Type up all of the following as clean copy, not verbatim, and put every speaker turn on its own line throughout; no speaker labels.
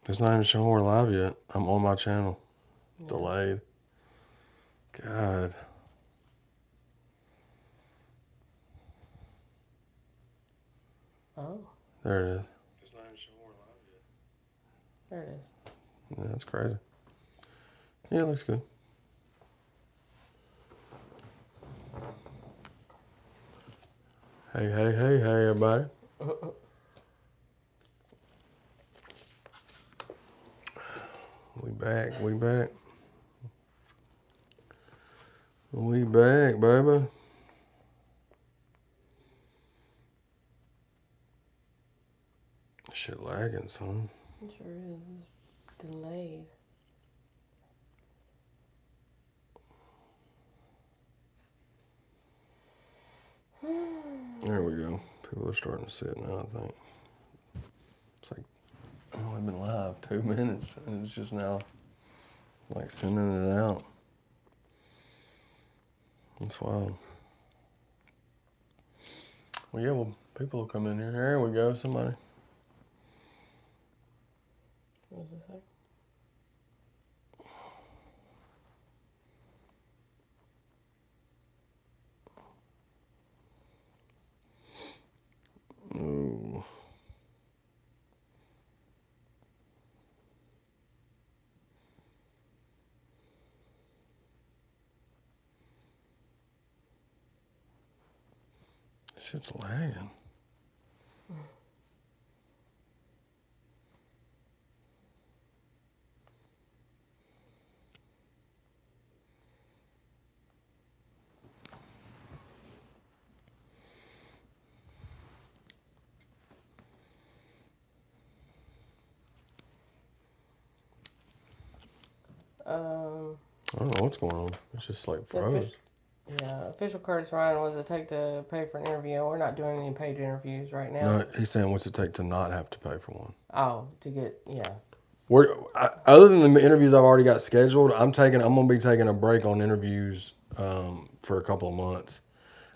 It's not even showing we're live yet. I'm on my channel. Yeah. Delayed. God.
Oh.
There it is.
It's not even showing we're live yet.
There it is.
Yeah, that's crazy. Yeah, it looks good. Hey, hey, hey, hey, everybody. We back, we back. We back, baby. Shit lagging, son.
It sure is. It's delayed.
There we go. People are starting to see it now, I think. It's like, I've only been live 2 minutes, and it's just now, like, sending it out. That's wild. Well, yeah, well, people will come in here. There we go, somebody.
What does it say?
Ooh. Shit's lagging. I don't know what's going on. It's just like froze.
Official Curtis Ryan, what does it take to pay for an interview? We're not doing any paid interviews right now.
No, he's saying what's it take to not have to pay for one.
Oh, to get, yeah.
Other than the interviews I've already got scheduled, I'm gonna be taking a break on interviews for a couple of months.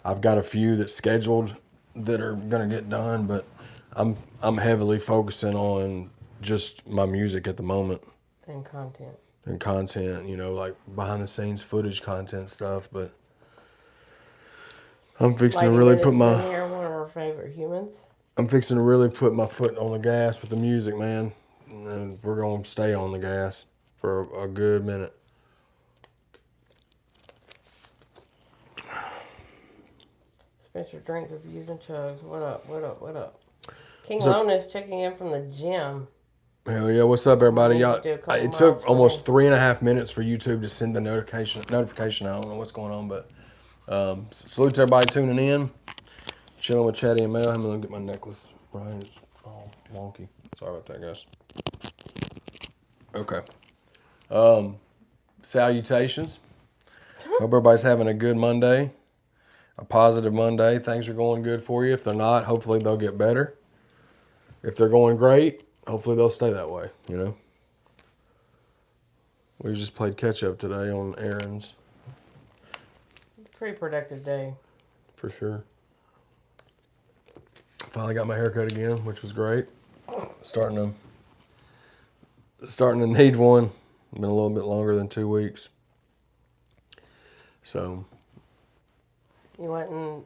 I've got a few that's scheduled that are gonna get done, but I'm heavily focusing on just my music at the moment.
And content.
And content, you know, like behind the scenes footage content stuff, but I'm fixing to really put my
here, one of our favorite humans.
I'm fixing to really put my foot on the gas with the music, man. And we're gonna stay on the gas for a good minute.
Spencer Drink Reviews and Chugs. What up, what up, what up? King Lone is checking in from the gym.
Hell yeah, what's up, everybody? Y'all, it took almost 3.5 minutes for YouTube to send the notification out. I don't know what's going on, but salute to everybody tuning in. Chilling with Chaddy and Mel. I'm gonna get my necklace. Brian, it's all wonky. Sorry about that, guys. Okay. Salutations. Hope everybody's having a good Monday. A positive Monday. Things are going good for you. If they're not, hopefully they'll get better. If they're going great, hopefully they'll stay that way, you know. We just played catch up today on errands.
Pretty productive day.
For sure. Finally got my haircut again, which was great. Starting to need one. Been a little bit longer than 2 weeks. So.
You went and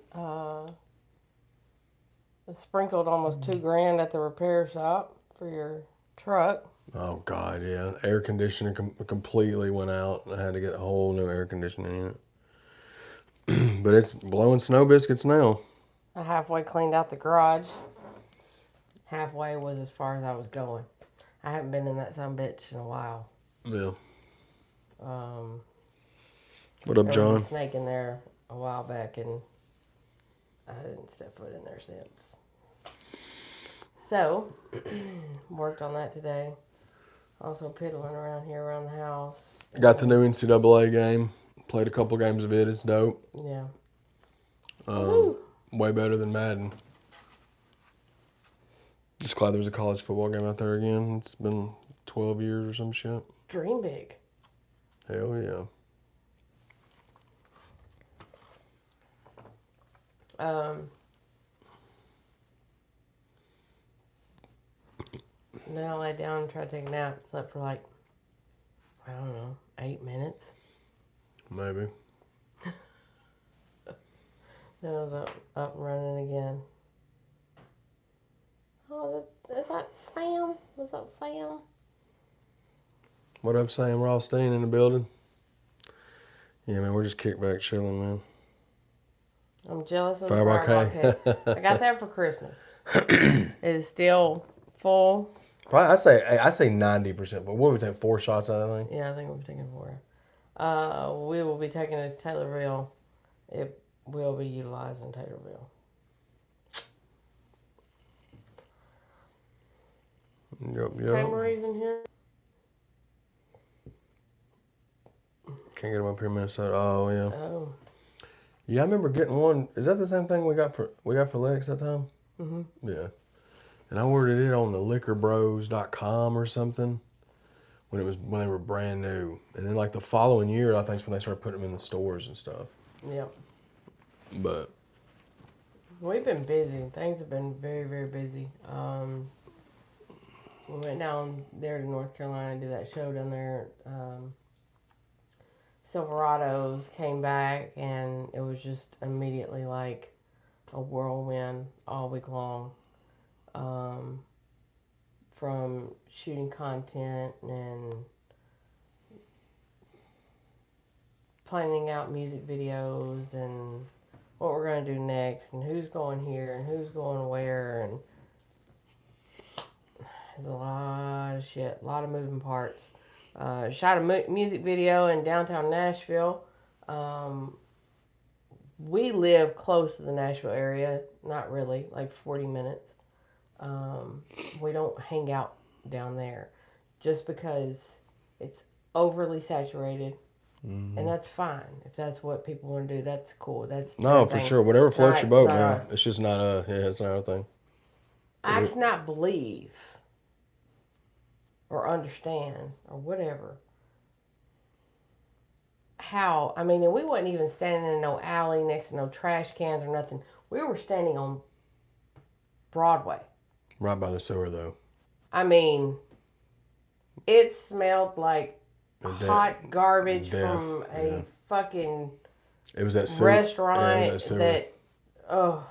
sprinkled almost $2,000 at the repair shop for your truck.
Oh God, yeah. Air conditioning completely went out. I had to get a whole new air conditioning unit. But it's blowing snow biscuits now.
I halfway cleaned out the garage. Halfway was as far as I was going. I haven't been in that sumbitch in a while.
Yeah. What up, John?
There was a snake in there a while back, and I didn't step foot in there since. So, worked on that today. Also piddling around here around the house.
Got the new NCAA game. Played a couple games of it. It's dope.
Yeah.
Way better than Madden. Just glad there's a college football game out there again. It's been 12 years or some shit.
Dream big.
Hell yeah.
And then I laid down and tried to take a nap. Slept for like, I don't know, 8 minutes.
Maybe.
Then I was up and running again. Oh, is that Sam? Was that Sam?
What up, Sam Rothstein in the building? Yeah, man, we're just kick back chilling, man.
I'm jealous of the
Fireball
fireball
cake.
cake. I got that for Christmas. It is still full.
Probably, I say 90%, but what do we take? 4 shots out of that thing?
Yeah, I think we'll be taking 4. We will be taking it to Taylorville. It will be utilized in Taylorville.
Yep.
Okay, Marie's in here.
Can't get them up here in Minnesota. Oh, yeah.
Oh.
Yeah, I remember getting one. Is that the same thing we got for Lex that time?
Mm-hmm.
Yeah. And I ordered it on the liquorbros.com or something when they were brand new. And then like the following year, I think is when they started putting them in the stores and stuff.
Yep.
But
We've been busy. Things have been very, very busy. We went down there to North Carolina, did that show down there. Silverados came back, and it was just immediately like a whirlwind all week long. From shooting content and planning out music videos and what we're going to do next and who's going here and who's going where, and there's a lot of shit, a lot of moving parts. Shot a music video in downtown Nashville. We live close to the Nashville area, not really, like 40 minutes. We don't hang out down there just because it's overly saturated.
mm-hmm.
And that's fine. If that's what people want to do, that's cool. That's
no, for sure. Whatever floats your boat, man.
us.
It's just not it's not our thing.
I cannot believe or understand or whatever how, I mean, and we wasn't even standing in no alley next to no trash cans or nothing. We were standing on Broadway.
Right by the sewer, though.
I mean, it smelled like hot garbage from a fucking
it was that
restaurant that, oh.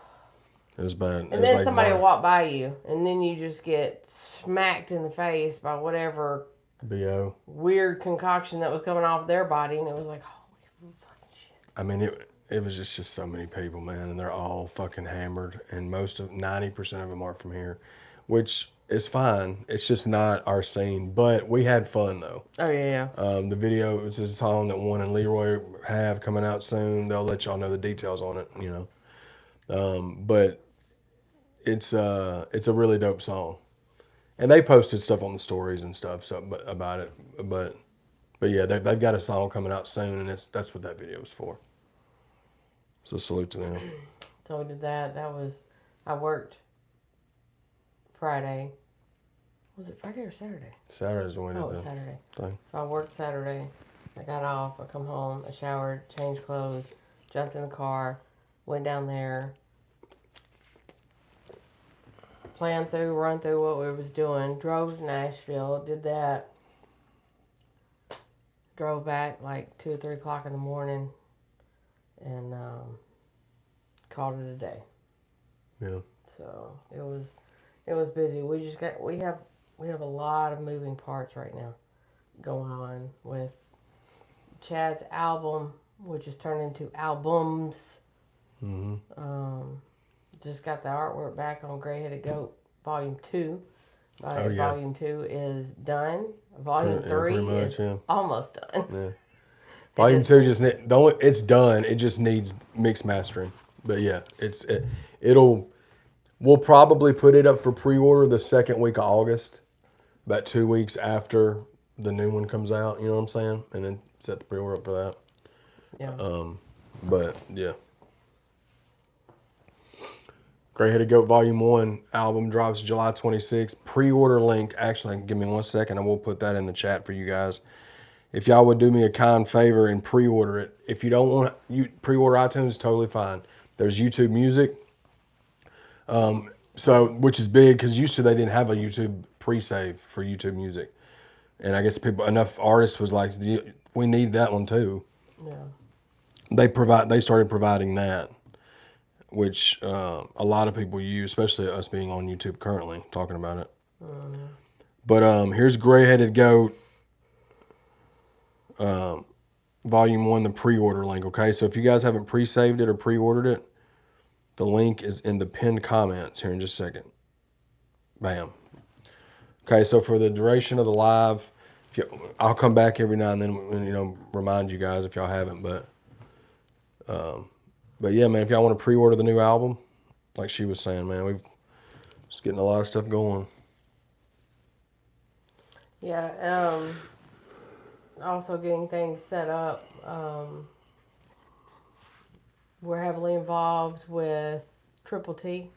It was bad.
And then somebody will walk by you, and then you just get smacked in the face by whatever
BO
weird concoction that was coming off their body, and it was like, holy fucking shit.
I mean, it was just so many people, man, and they're all fucking hammered, and 90% of them aren't from here, which is fine. It's just not our scene, but we had fun though.
Oh yeah.
The video, it's a song that One and Leroy have coming out soon. They'll let y'all know the details on it, you know. But it's a really dope song, and they posted stuff on the stories and stuff about it. But yeah, they've got a song coming out soon, and that's what that video is for. So salute to them.
So we did that. I worked Friday. Was it Friday or Saturday?
Saturday's when we did the
Saturday.
thing.
So I worked Saturday. I got off. I come home. I showered, changed clothes, jumped in the car, went down there, run through what we was doing, drove to Nashville, did that, drove back like 2 or 3 o'clock in the morning, and called it a day.
Yeah.
So it was busy. We have a lot of moving parts right now going on with Chad's album, which has turned into albums.
Mm-hmm.
Just got the artwork back on Gray-Headed Goat Volume 2.
Yeah.
Volume 2 is done. Volume 3 is almost done.
Yeah. Volume 2 it's done. It just needs mix mastering. But yeah, we'll probably put it up for pre-order the second week of August, about 2 weeks after the new one comes out. You know what I'm saying? And then set the pre-order up for that.
Yeah.
But yeah. Gray-Headed Goat Volume 1 album drops July 26th. Pre-order link, actually, give me 1 second. I will put that in the chat for you guys. If y'all would do me a kind favor and pre-order it. If you don't want to pre-order iTunes, totally fine. There's YouTube Music, which is big because used to they didn't have a YouTube pre-save for YouTube Music, and I guess enough artists was like, we need that one too.
Yeah.
They started providing that, which a lot of people use, especially us being on YouTube currently talking about it.
Mm-hmm.
But here's Gray Headed Goat, Volume 1, the pre-order link. Okay, so if you guys haven't pre-saved it or pre-ordered it, the link is in the pinned comments here in just a second. Bam. Okay, so for the duration of the live, I'll come back every now and then and remind you guys if y'all haven't. But yeah, man, if y'all want to pre-order the new album, like she was saying, man, we've just getting a lot of stuff going.
Yeah. Also getting things set up. We're heavily involved with Triple T,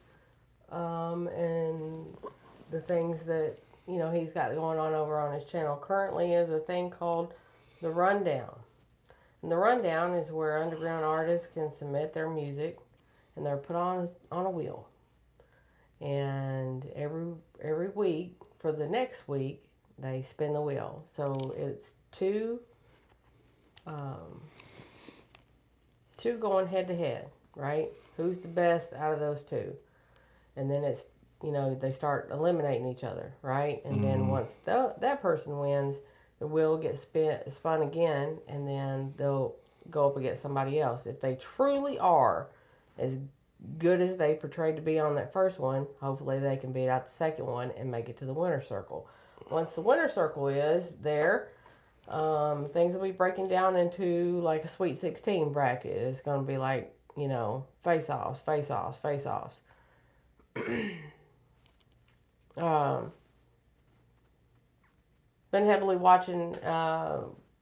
and the things that he's got going on over on his channel. Currently is a thing called the Rundown, and the Rundown is where underground artists can submit their music, and they're put on a wheel, and every week for the next week they spin the wheel. So it's two going head to head, right? Who's the best out of those two? And then it's, they start eliminating each other, right? And then once that person wins, the wheel gets spun again, and then they'll go up against somebody else. If they truly are as good as they portrayed to be on that first one, hopefully they can beat out the second one and make it to the winner's circle. Once the winner's circle is there, things will be breaking down into like a Sweet 16 bracket. It's going to be like, face-offs. Been heavily watching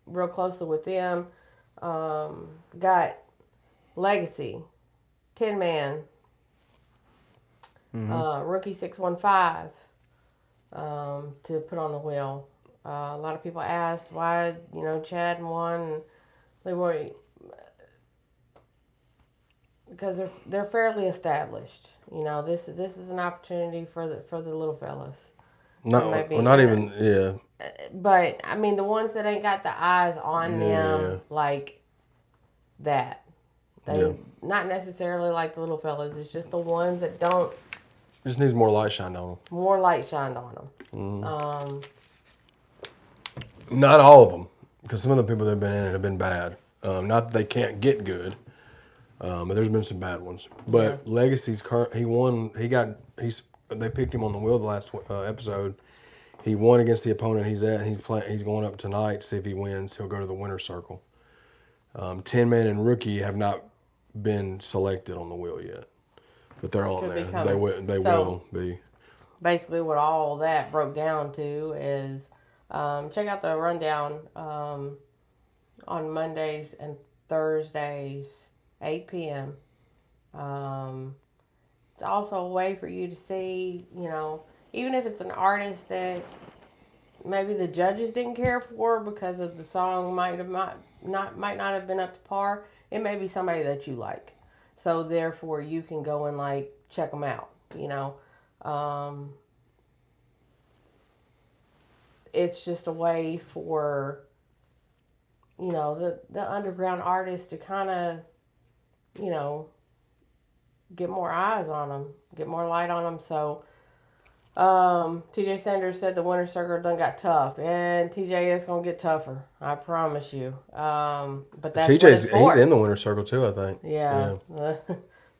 real closely with them. Got Legacy, Tin Man, Rookie 615 to put on the wheel. A lot of people asked why, Chad won. And they were, because they're fairly established. This is an opportunity for the little fellas.
Not even, yeah.
But I mean, the ones that ain't got the eyes on them like that. They not necessarily like the little fellas. It's just the ones that don't.
Just needs more light shined on them.
More light shined on them.
Not all of them, because some of the people that have been in it have been bad. Not that they can't get good, but there's been some bad ones. But Legacy's he won. They picked him on the wheel the last episode. He won against the opponent he's at. He's going up tonight to see if he wins. He'll go to the winner's circle. Tin Man and Rookie have not been selected on the wheel yet, but they're on there. They will be.
Basically, what all that broke down to is check out the rundown on Mondays and Thursdays, 8 p.m. It's also a way for you to see, even if it's an artist that maybe the judges didn't care for because of the song might not have been up to par. It may be somebody that you like, so therefore you can go and check them out. It's just a way for the underground artists to kind of get more eyes on them, get more light on them. So TJ Sanders said the winter circle done got tough, and TJ is gonna get tougher. I promise you. But that's
TJ's he's in the winter circle too, I think.
Yeah. The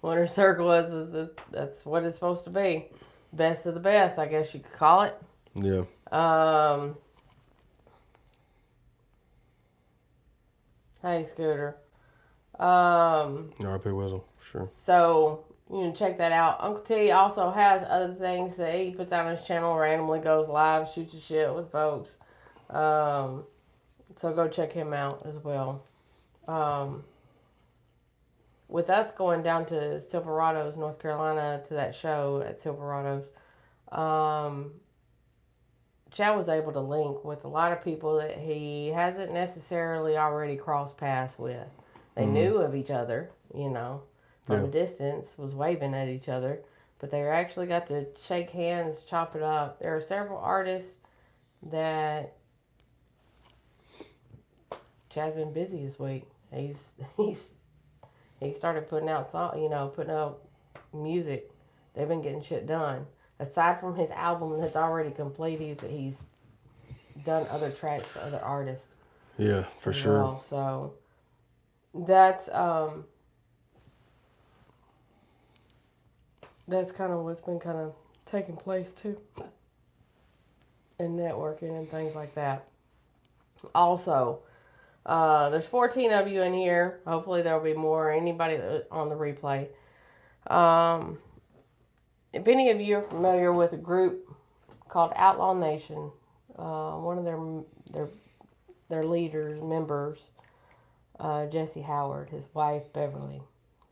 winter circle is that's what it's supposed to be. Best of the best, I guess you could call it.
Yeah.
Hey, Scooter.
RP Whistle, sure.
So you can check that out. Uncle T also has other things that he puts out on his channel. Randomly goes live, shoots the shit with folks. So go check him out as well. With us going down to Silverados, North Carolina, to that show at Silverados, Chad was able to link with a lot of people that he hasn't necessarily already crossed paths with. They knew of each other, from a distance, was waving at each other, but they actually got to shake hands, chop it up. There are several artists that Chad's been busy this week. He's he started putting out putting out music. They've been getting shit done. Aside from his album that's already complete, he's done other tracks for other artists.
Yeah, for
as
sure.
well. So that's kind of what's been kind of taking place too, in networking and things like that. Also, there's 14 of you in here. Hopefully there'll be more. Anybody on the replay. Um, if any of you are familiar with a group called Outlaw Nation, one of their leaders, members, Jesse Howard, his wife Beverly,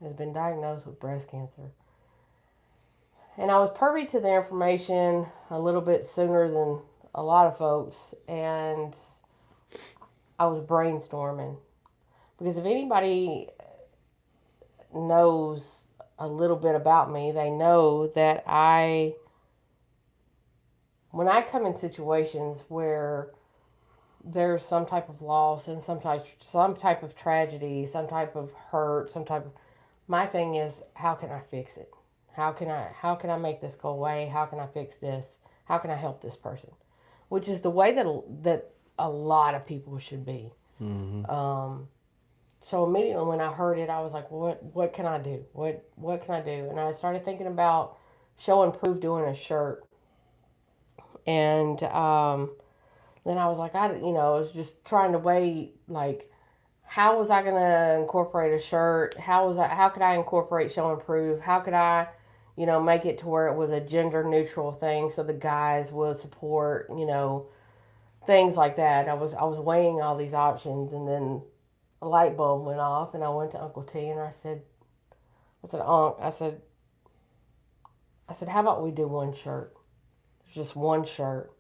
has been diagnosed with breast cancer. And I was privy to the information a little bit sooner than a lot of folks, and I was brainstorming. Because if anybody knows a little bit about me, they know that when I come in situations where there's some type of loss and some type of tragedy, some type of hurt, my thing is, how can I fix it? How can I make this go away? How can I fix this? How can I help this person? Which is the way that a lot of people should be.
Mm-hmm.
So immediately when I heard it, I was like, what can I do? What can I do? And I started thinking about Show and Prove doing a shirt. And then I was like, I was just trying to weigh, like, how was I gonna incorporate a shirt? How could I incorporate Show and Prove? How could I, make it to where it was a gender neutral thing so the guys would support, things like that. I was weighing all these options, and then a light bulb went off, and I went to Uncle T and Unc, I said, how about we do one shirt? There's just one shirt,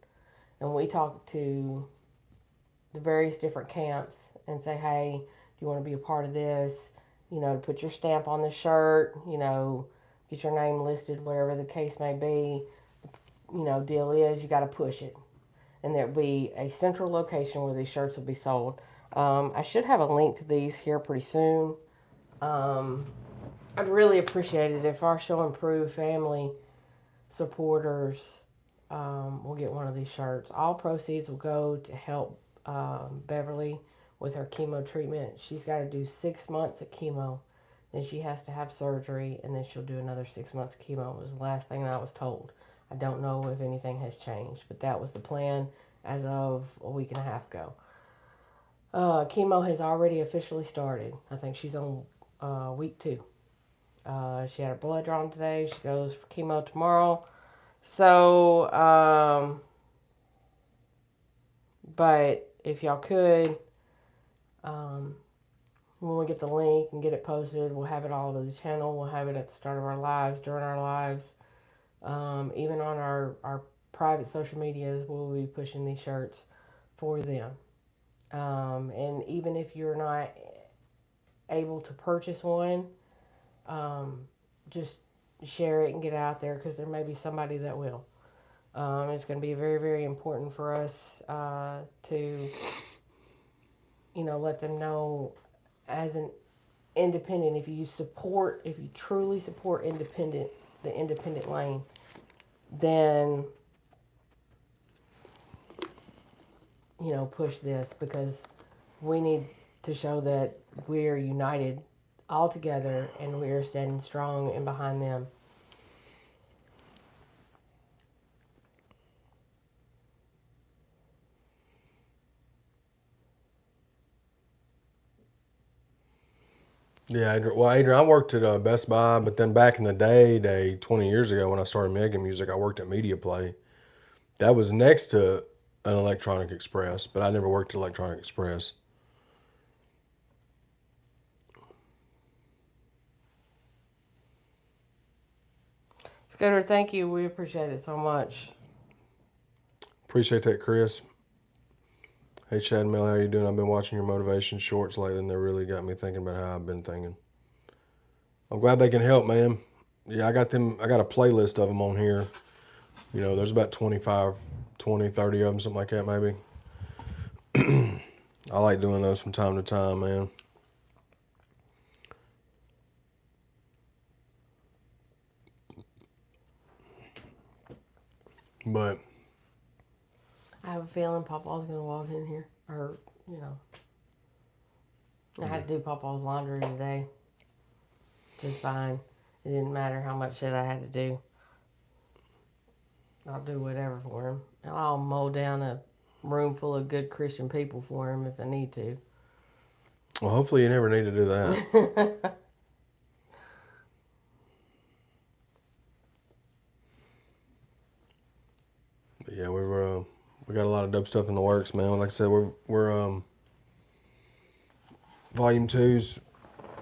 and we talk to the various different camps and say, hey, do you want to be a part of this? To put your stamp on the shirt, get your name listed, whatever the case may be. Deal is you got to push it. And there'll be a central location where these shirts will be sold. I should have a link to these here pretty soon. I'd really appreciate it if our Show and Prove family supporters will get one of these shirts. All proceeds will go to help Beverly with her chemo treatment. She's got to do 6 months of chemo. Then she has to have surgery, and then she'll do another 6 months of chemo. It was the last thing that I was told. I don't know if anything has changed, but that was the plan as of a week and a half ago. Chemo has already officially started. I think she's on week 2. She had her blood drawn today. She goes for chemo tomorrow. So, but if y'all could, when we get the link and get it posted, we'll have it all over the channel. We'll have it at the start of our lives, during our lives. Even on our private social medias, we'll be pushing these shirts for them. And even if you're not able to purchase one, just share it and get it out there, because there may be somebody that will. It's going to be very, very important for us to, let them know, as an independent, if you truly support the independent lane, then, push this, because we need to show that we're united all together and we're standing strong and behind them.
Yeah, Adrian, well, Adrian, I worked at Best Buy, but then back in the day, 20 years ago when I started making music, I worked at Media Play. That was next to an Electronic Express, but I never worked at Electronic Express.
Scooter, thank you. We appreciate it so much.
Appreciate that, Chris. Hey, Chad and Mel, how you doing? I've been watching your motivation shorts lately, and they really got me thinking about how I've been thinking. I'm glad they can help, man. Yeah, I got them. I got a playlist of them on here. You know, there's about 25, 20, 30 of them, something like that, maybe. I like doing those from time to time, man. But
I have a feeling Papa's gonna walk in here, or I had to do Papa's laundry today, just fine. It didn't matter how much shit I had to do. I'll do whatever for him. I'll mow down a room full of good Christian people for him if I need to.
well, hopefully you never need to do that. But yeah, we got a lot of dope stuff in the works, man. Like I said, we're volume two's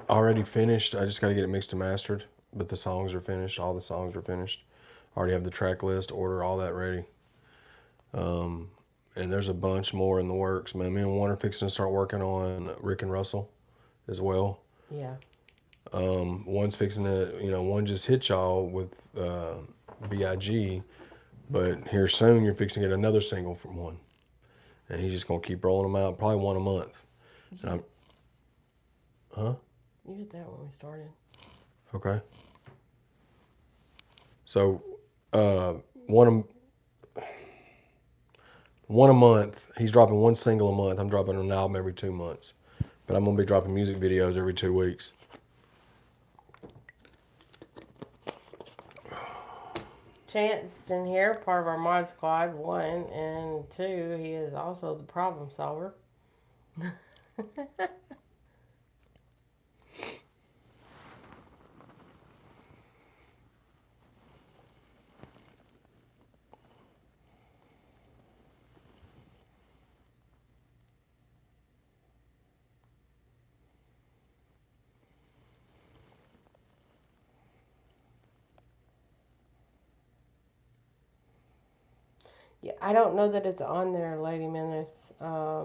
already finished. I just got to get it mixed and mastered. But the songs are finished. All the songs are finished. Already have the track list, order, all that ready. And there's a bunch more in the works, man. Me and Warner fixing to start working on Rick and Russell as well.
Yeah.
One's fixing to, one just hit y'all with BIG, but here soon you're fixing to get another single from one. And he's just going to keep rolling them out, probably one a month. And I'm, huh?
You did that when we started.
Okay. So, one a month. He's dropping one single a month. I'm dropping an album every 2 months. But I'm going to be dropping music videos every 2 weeks.
Chance in here, part of our mod squad, 1, and 2, he is also the problem solver. Yeah, I don't know that it's on there, Lady Menace. I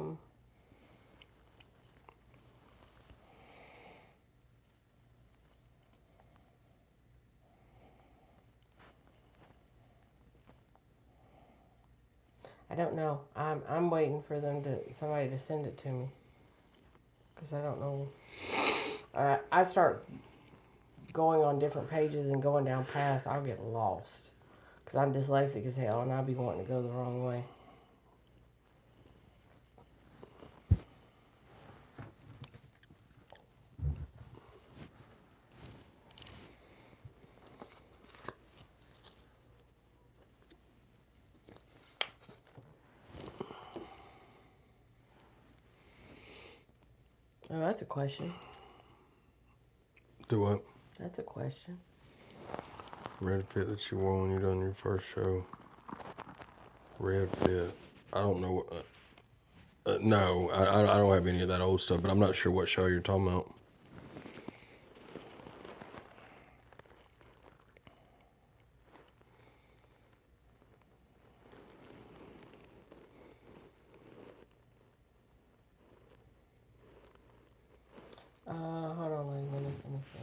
don't know. I'm waiting for somebody to send it to me, because I don't know. I start going on different pages and going down paths, I'll get lost. Because I'm dyslexic as hell and I'll be wanting to go the wrong way. Oh, that's a question.
Do what?
That's a question.
Red fit that you wore when you done your first show. Red fit. I don't know. No, I don't have any of that old stuff, but I'm not sure what show you're talking about.
Hold on, wait a minute. Let me see.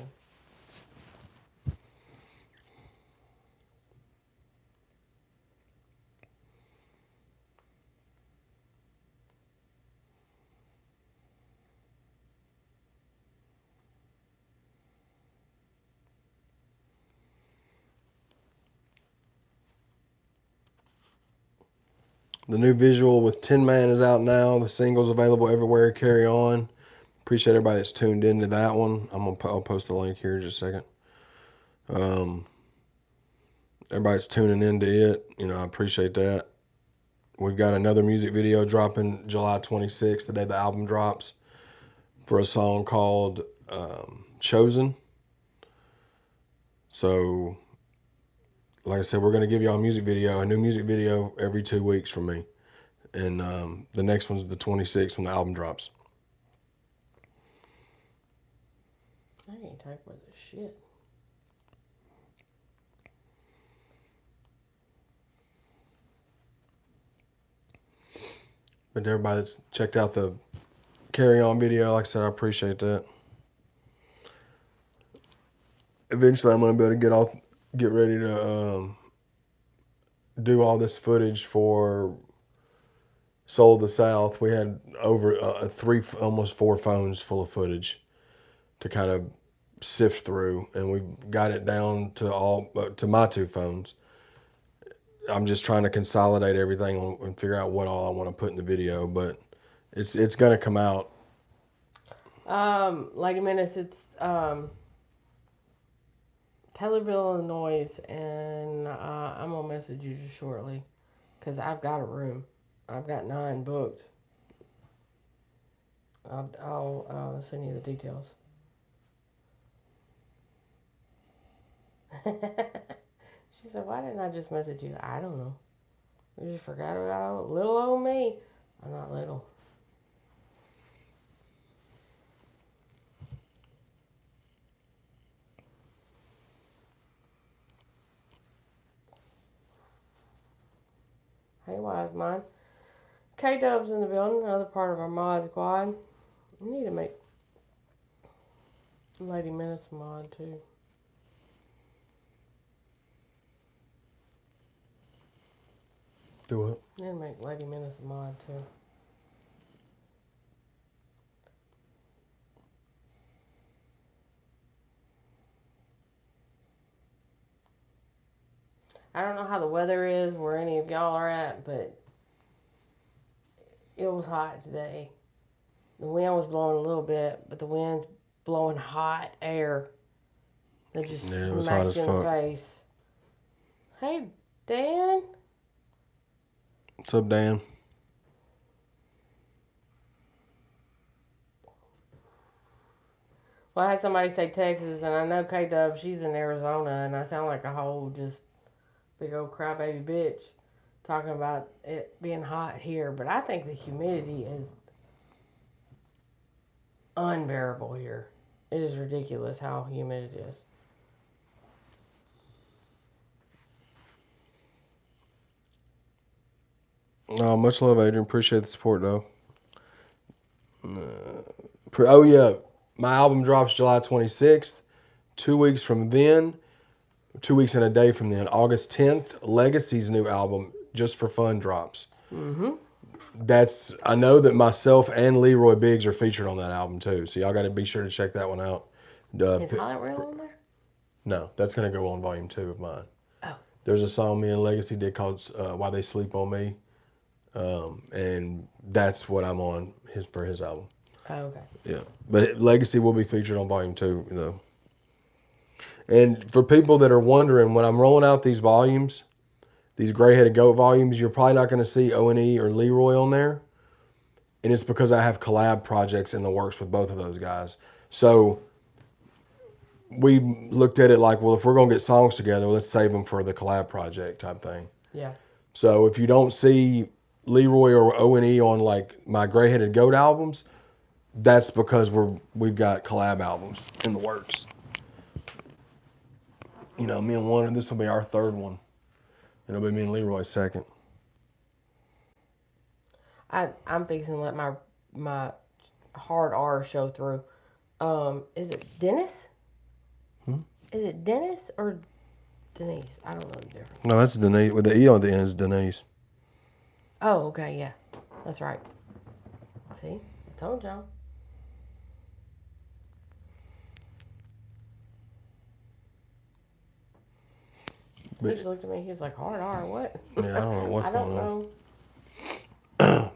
The new visual with Tin Man is out now. The single's available everywhere. Carry on. Appreciate everybody that's tuned into that one. I'll post the link here in just a second. Everybody that's tuning into it, I appreciate that. We've got another music video dropping July 26th, the day the album drops, for a song called Chosen. So, like I said, we're going to give y'all a new music video every 2 weeks from me. And the next one's the 26th when the album drops.
I can't type with this shit.
But everybody that's checked out the Carry On video, like I said, I appreciate that. eventually I'm gonna be able to get ready to do all this footage for Soul of the South. We had over almost 4 phones full of footage to kind of sift through, and we got it down to my 2 phones. I'm just trying to consolidate everything and figure out what all I want to put in the video, but it's gonna come out.
Lady Menace, it's Taylorville, Illinois, and I'm gonna message you just shortly, cause I've got a room. I've got 9 booked. I'll send you the details. She said, "Why didn't I just message you?" I don't know. We just forgot about little old me. I'm not little. Hey, wise mind. K-Dub's in the building, another part of our mod squad. We need to make Lady Menace a mod too.
Do what?
We need to make Lady Menace a mod too. I don't know how the weather is where any of y'all are at, but it was hot today. The wind was blowing a little bit, but the wind's blowing hot air that just
Yeah, it was hot
smacks
as
you in the
fuck.
face. Hey, Dan.
What's up, Dan?
Well, I had somebody say Texas, and I know K-Dub, she's in Arizona, and I sound like a whole just big old crybaby bitch talking about it being hot here, but I think the humidity is unbearable here. It is ridiculous how humid it is.
Oh, much love, Adrian. Appreciate the support, though. Oh yeah, my album drops July 26th. 2 weeks from then, 2 weeks and a day from then, August 10th, Legacy's new album, Just for Fun, drops.
Mm-hmm.
I know that myself and Leroy Biggs are featured on that album too, so y'all got to be sure to check that one out.
Is Highlight Reel on there?
No, that's gonna go on volume 2 of mine.
Oh.
There's a song me and Legacy did called "Why They Sleep on Me," and that's what I'm on for his album.
Oh, okay.
Yeah, but Legacy will be featured on volume 2 though. And for people that are wondering, when I'm rolling out these volumes, these gray-headed goat volumes, you're probably not going to see O&E or Leroy on there. And it's because I have collab projects in the works with both of those guys. So we looked at it like, well, if we're going to get songs together, let's save them for the collab project type thing.
Yeah.
So if you don't see Leroy or O&E on like my gray-headed goat albums, that's because we've got collab albums in the works. You know, me and one, this will be our 3rd one. It'll be me and Leroy's 2nd.
I'm fixing to let my hard R show through. Is it Dennis? Is it Dennis or Denise? I don't know the difference.
No, that's Denise. With the E on the end is Denise.
Oh, okay, yeah. That's right. See? I told y'all. He just looked at me. He was like, hard R, what?
Yeah, I don't know what's going on.
I don't know.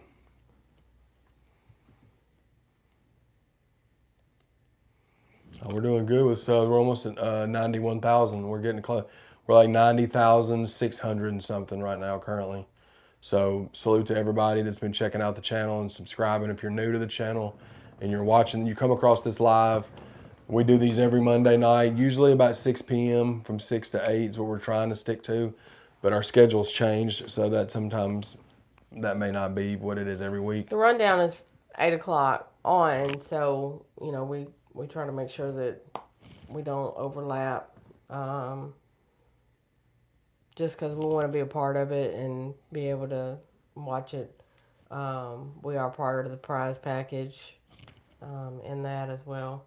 We're doing good with subs. We're almost at 91,000. We're getting close. We're like 90,600 and something right now currently. So salute to everybody that's been checking out the channel and subscribing. If you're new to the channel and you're watching, you come across this live. We do these every Monday night, usually about 6 p.m. from 6 to 8 is what we're trying to stick to. But our schedule's changed, so that sometimes that may not be what it is every week.
The rundown is 8 o'clock on, so, you know, we try to make sure that we don't overlap. Just because we want to be a part of it and be able to watch it. We are part of the prize package in that as well.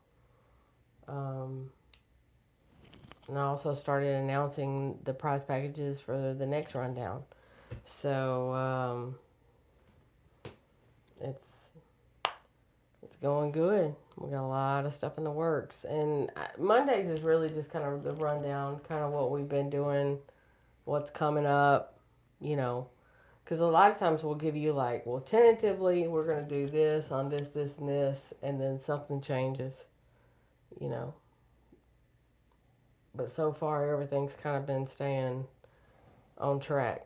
And I also started announcing the prize packages for the next rundown. So it's going good. We got a lot of stuff in the works, and Mondays is really just kind of the rundown, kind of what we've been doing, what's coming up, you know. Because a lot of times we'll give you like, well, tentatively we're going to do this on this, this, and this, and then something changes, you know. But so far everything's kind of been staying on track.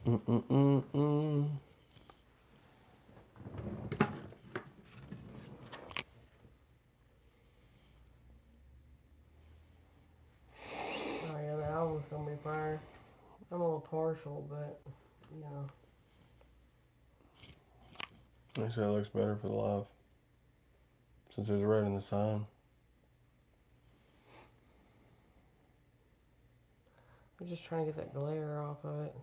Mm-mm-mm-mm.
Oh yeah, the album's going to be fire. I'm a little partial, but, you know.
They say it looks better for the live. Since there's red in the sign.
I'm just trying to get that glare off of it.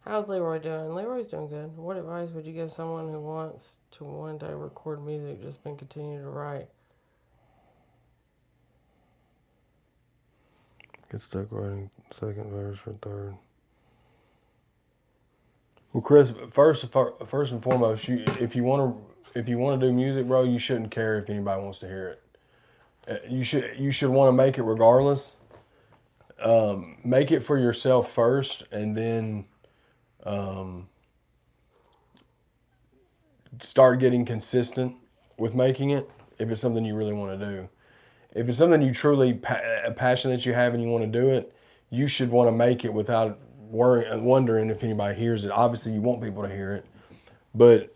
How's Leroy doing? Leroy's doing good. What advice would you give someone who wants to one day record music just and continue to write?
Get stuck writing second verse or third. Well, Chris, first and foremost, if you want to do music, bro, you shouldn't care if anybody wants to hear it. You should want to make it regardless. Make it for yourself first, and then start getting consistent with making it. If it's something you really want to do, if it's something you truly a passion that you have and you want to do it, you should want to make it without wondering if anybody hears it. Obviously, you want people to hear it, but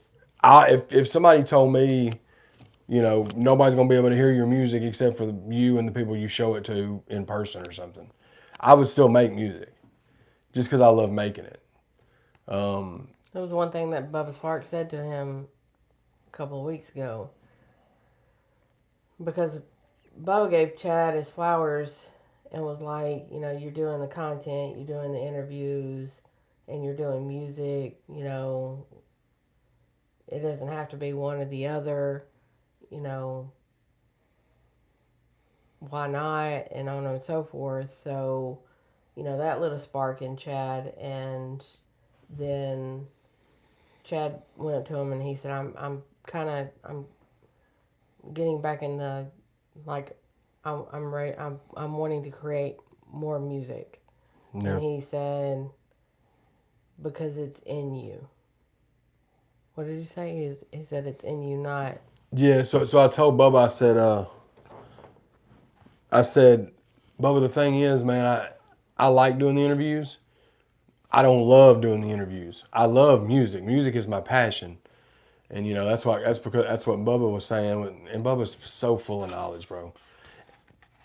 if somebody told me, you know, nobody's gonna be able to hear your music except for you and the people you show it to in person or something, I would still make music just because I love making it.
That was one thing that Bubba Sparks said to him a couple of weeks ago. Because Bubba gave Chad his flowers and was like, you know, you're doing the content, you're doing the interviews, and you're doing music, you know, it doesn't have to be one or the other, you know, why not, and on and so forth. So, you know, that lit a spark in Chad, and then Chad went up to him and he said, I'm getting back in the, like, I'm ready, I'm wanting to create more music.
Yeah.
And he said, because it's in you. What did he say? He said it's in you, not.
Yeah. So I told Bubba, I said, Bubba, the thing is, man, I like doing the interviews. I don't love doing the interviews. I love music. Music is my passion. And you know, that's because that's what Bubba was saying. And Bubba's so full of knowledge, bro.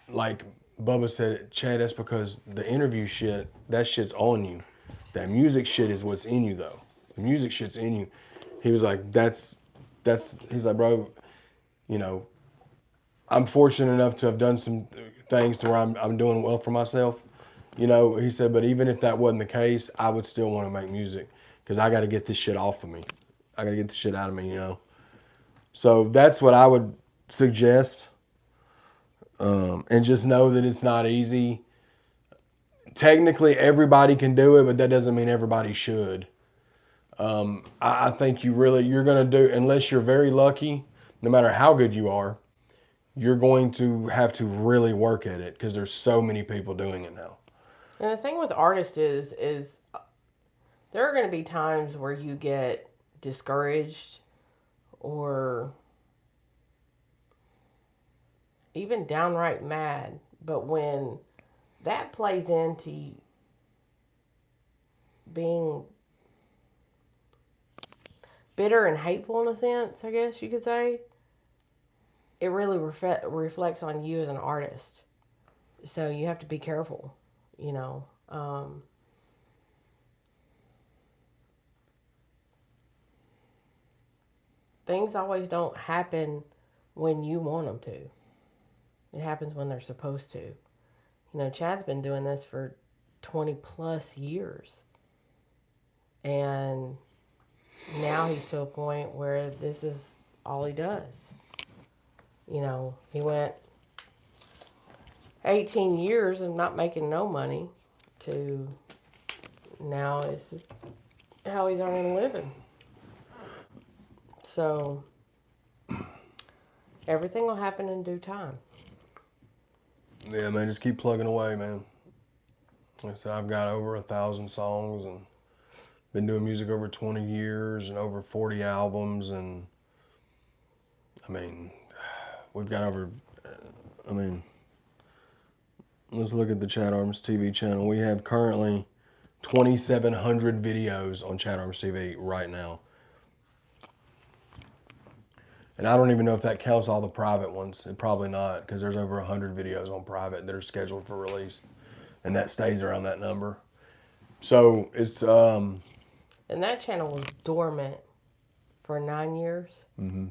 Like Bubba said, Chad, that's because the interview shit, that shit's on you. That music shit is what's in you though. The music shit's in you. He was like, he's like, bro, you know, I'm fortunate enough to have done some things to where I'm doing well for myself. You know, he said, but even if that wasn't the case, I would still want to make music because I got to get this shit off of me. I got to get this shit out of me, you know. So that's what I would suggest. And just know that it's not easy. Technically, everybody can do it, but that doesn't mean everybody should. I think you're going to do, unless you're very lucky, no matter how good you are, you're going to have to really work at it because there's so many people doing it now.
And the thing with artists is there are going to be times where you get discouraged or even downright mad. But when that plays into being bitter and hateful in a sense, I guess you could say, it really reflects on you as an artist. So you have to be careful, you know. Things always don't happen when you want them to. It happens when they're supposed to. You know, Chad's been doing this for 20 plus years. And now he's to a point where this is all he does. You know, he went 18 years of not making no money to now it's just how he's earning a living. So everything will happen in due time.
Yeah, man, just keep plugging away, man. Like I said, I've got over 1,000 songs and been doing music over 20 years and over 40 albums. And I mean, we've got over, I mean, let's look at the ChadArmesTV channel. We have currently 2,700 videos on ChadArmesTV right now. And I don't even know if that counts all the private ones. It probably not, because there's over 100 videos on private that are scheduled for release. And that stays around that number. So it's...
And that channel was dormant for 9 years.
Mm-hmm.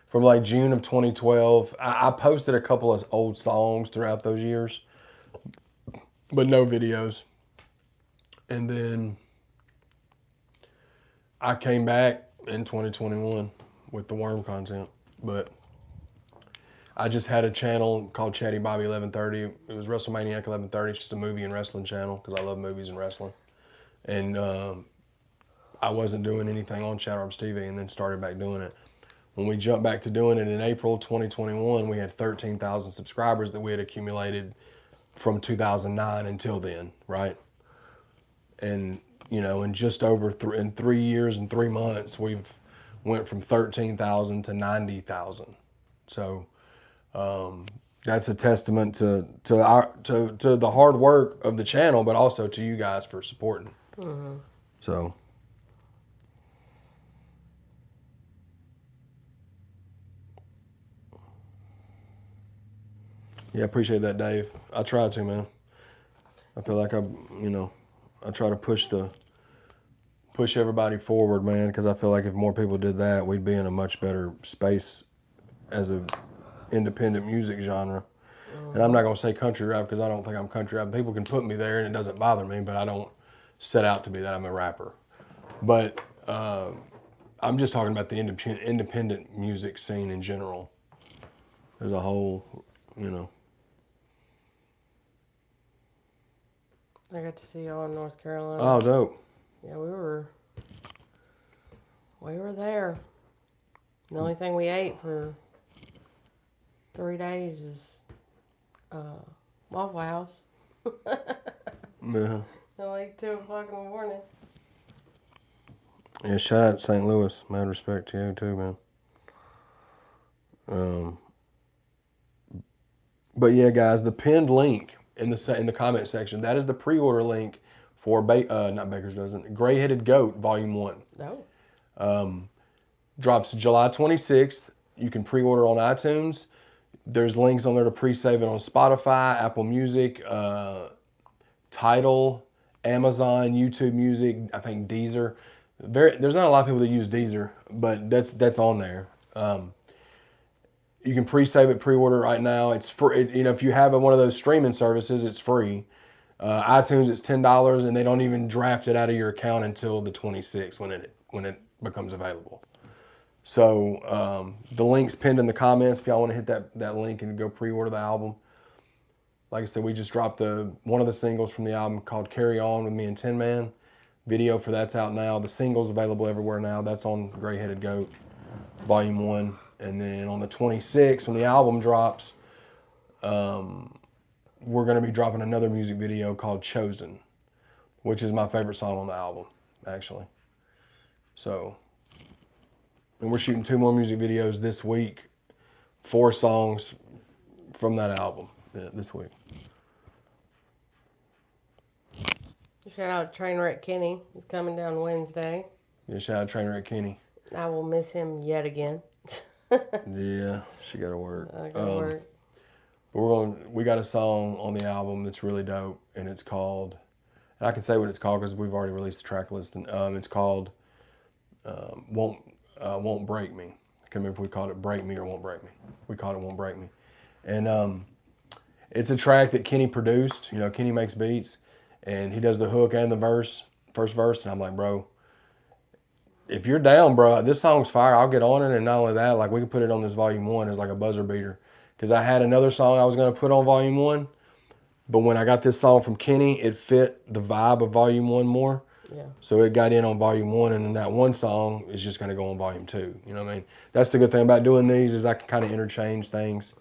From like June of 2012. I posted a couple of old songs throughout those years, but no videos. And then I came back in 2021 with the worm content. But I just had a channel called Chaddy Bobby 1130. It was WrestleManiac 1130. It's just a movie and wrestling channel because I love movies and wrestling. And I wasn't doing anything on ChadArmesTV and then started back doing it. When we jumped back to doing it in April 2021, we had 13,000 subscribers that we had accumulated from 2009 until then, right? And, you know, in just over in 3 years and 3 months, we've went from 13,000 to 90,000. So that's a testament to the hard work of the channel, but also to you guys for supporting.
Mm-hmm.
So. Yeah, appreciate that, Dave. I try to, man. I feel like I try to push everybody forward, man, because I feel like if more people did that, we'd be in a much better space as a independent music genre. Mm-hmm. And I'm not gonna say country rap because I don't think I'm country rap. People can put me there, and it doesn't bother me, but I don't set out to be that. I'm a rapper. But I'm just talking about the independent music scene in general. As a whole, you know.
I got to see y'all in North Carolina.
Oh, dope.
Yeah, we were there. The only thing we ate for 3 days is Waffle House.
Yeah.
At like 2 o'clock in the morning.
Yeah, shout out to St. Louis. Mad respect to you too, man. But yeah, guys, the pinned link in the comment section, that is the pre-order link for not Baker's Dozen, Gray-Headed Goat Volume 1.
Oh.
Drops July 26th. You can pre-order on iTunes. There's links on there to pre-save it on Spotify, Apple Music, Tidal, Amazon, YouTube Music, I think Deezer. There's not a lot of people that use Deezer, but that's on there. You can pre-save it, pre-order right now. It's free. You know, if you have one of those streaming services, it's free. iTunes, it's $10, and they don't even draft it out of your account until the 26th when it becomes available. So the link's pinned in the comments if y'all want to hit that link and go pre-order the album. Like I said, we just dropped one of the singles from the album called "Carry On" with me and Tin Man. Video for that's out now. The single's available everywhere now. That's on Gray-Headed Goat, Volume 1. And then on the 26th, when the album drops, we're going to be dropping another music video called "Chosen," which is my favorite song on the album, actually. So, and we're shooting 2 more music videos this week, 4 songs from that album this week.
Shout out Trainwreck Kenny. He's coming down Wednesday.
Yeah, shout out Trainwreck Kenny.
I will miss him yet again.
Yeah, she got to work.
I gotta work.
But we got a song on the album that's really dope, and it's called, and I can say what it's called because we've already released the track list, and it's called Won't Break Me. I can't remember if we called it Break Me or Won't Break Me. We called it Won't Break Me. And it's a track that Kenny produced. You know, Kenny makes beats, and he does the hook and the first verse, and I'm like, bro, if you're down, bro, this song's fire. I'll get on it, and not only that, like we can put it on this volume 1 as like a buzzer beater, because I had another song I was gonna put on volume 1, but when I got this song from Kenny, it fit the vibe of volume 1 more.
Yeah.
So it got in on volume 1, and then that one song is just gonna go on volume 2. You know what I mean? That's the good thing about doing these is I can kind of interchange things.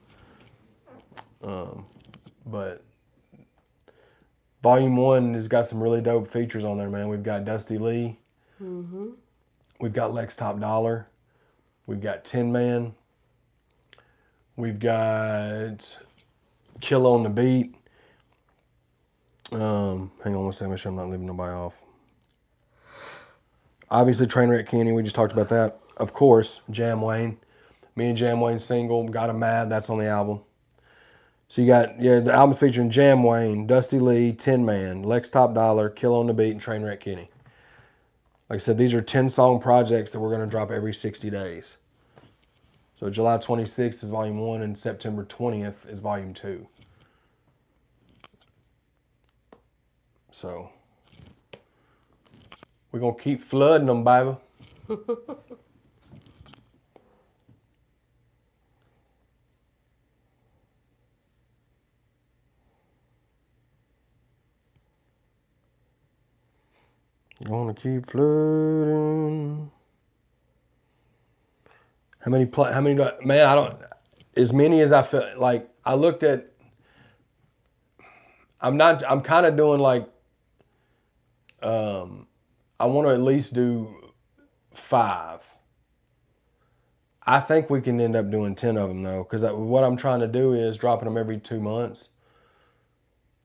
But volume 1 has got some really dope features on there, man. We've got Dusty Lee.
Mm-hmm.
We've got Lex Top Dollar. We've got Tin Man. We've got Kill on the Beat. Hang on one second, make sure I'm not leaving nobody off. Obviously, Trainwreck Kenny, we just talked about that. Of course, Jam Wayne. Me and Jam Wayne single, Got 'Em Mad, that's on the album. So you got, the album's featuring Jam Wayne, Dusty Lee, Tin Man, Lex Top Dollar, Kill on the Beat, and Trainwreck Kenny. Like I said, these are 10-song projects that we're going to drop every 60 days. So July 26th is volume 1, and September 20th is volume 2. So we're going to keep flooding them, baby. Gonna keep flooding. How many, man, I don't, as many as I feel, like, I looked at, I'm kind of doing like, I want to at least do 5. I think we can end up doing 10 of them though, because what I'm trying to do is dropping them every 2 months.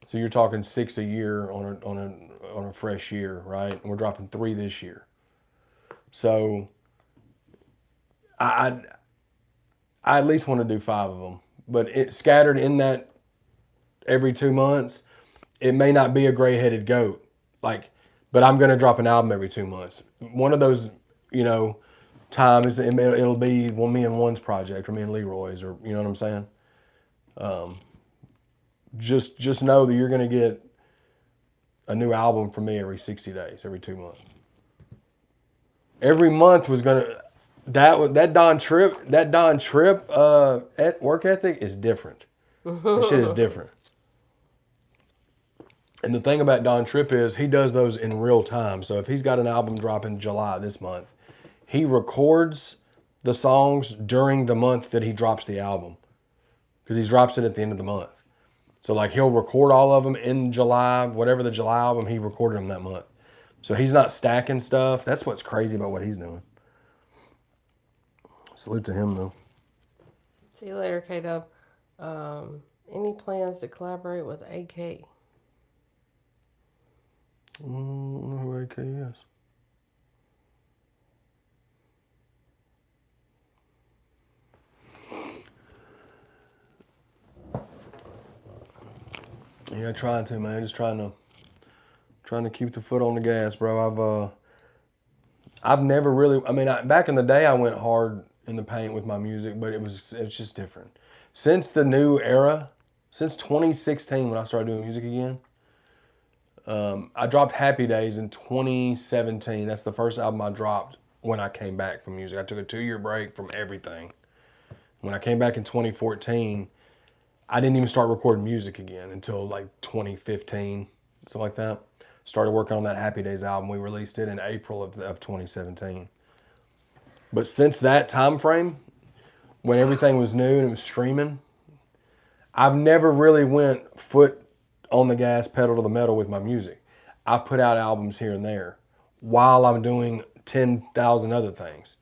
So you're talking 6 a year on a fresh year, right? And we're dropping 3 this year. So I at least want to do 5 of them, but it scattered in that every 2 months. It may not be a gray-headed goat, like, but I'm gonna drop an album every 2 months. One of those, times it'll be me and one's project, or me and Leroy's, or you know what I'm saying. Just know that you're gonna get a new album from me every 60 days, every 2 months. Every month was gonna that Don Tripp work ethic is different. That shit is different. And the thing about Don Tripp is he does those in real time. So if he's got an album dropping July this month, he records the songs during the month that he drops the album, because he drops it at the end of the month. So like he'll record all of them in July, whatever the July album, he recorded them that month. So he's not stacking stuff. That's what's crazy about what he's doing. Salute to him though.
See you later, K-Dub. Any plans to collaborate with AK?
I don't know who AK is. Yeah, trying to, man. Just trying to keep the foot on the gas, bro. I've never really. I mean, back in the day, I went hard in the paint with my music, but it's just different. Since the new era, since 2016 when I started doing music again, I dropped Happy Days in 2017. That's the first album I dropped when I came back from music. I took a 2-year break from everything. When I came back in 2014, I didn't even start recording music again until like 2015, something like that. Started working on that Happy Days album. We released it in April of 2017. But since that time frame, when everything was new and it was streaming, I've never really went foot on the gas, pedal to the metal with my music. I put out albums here and there while I'm doing 10,000 other things.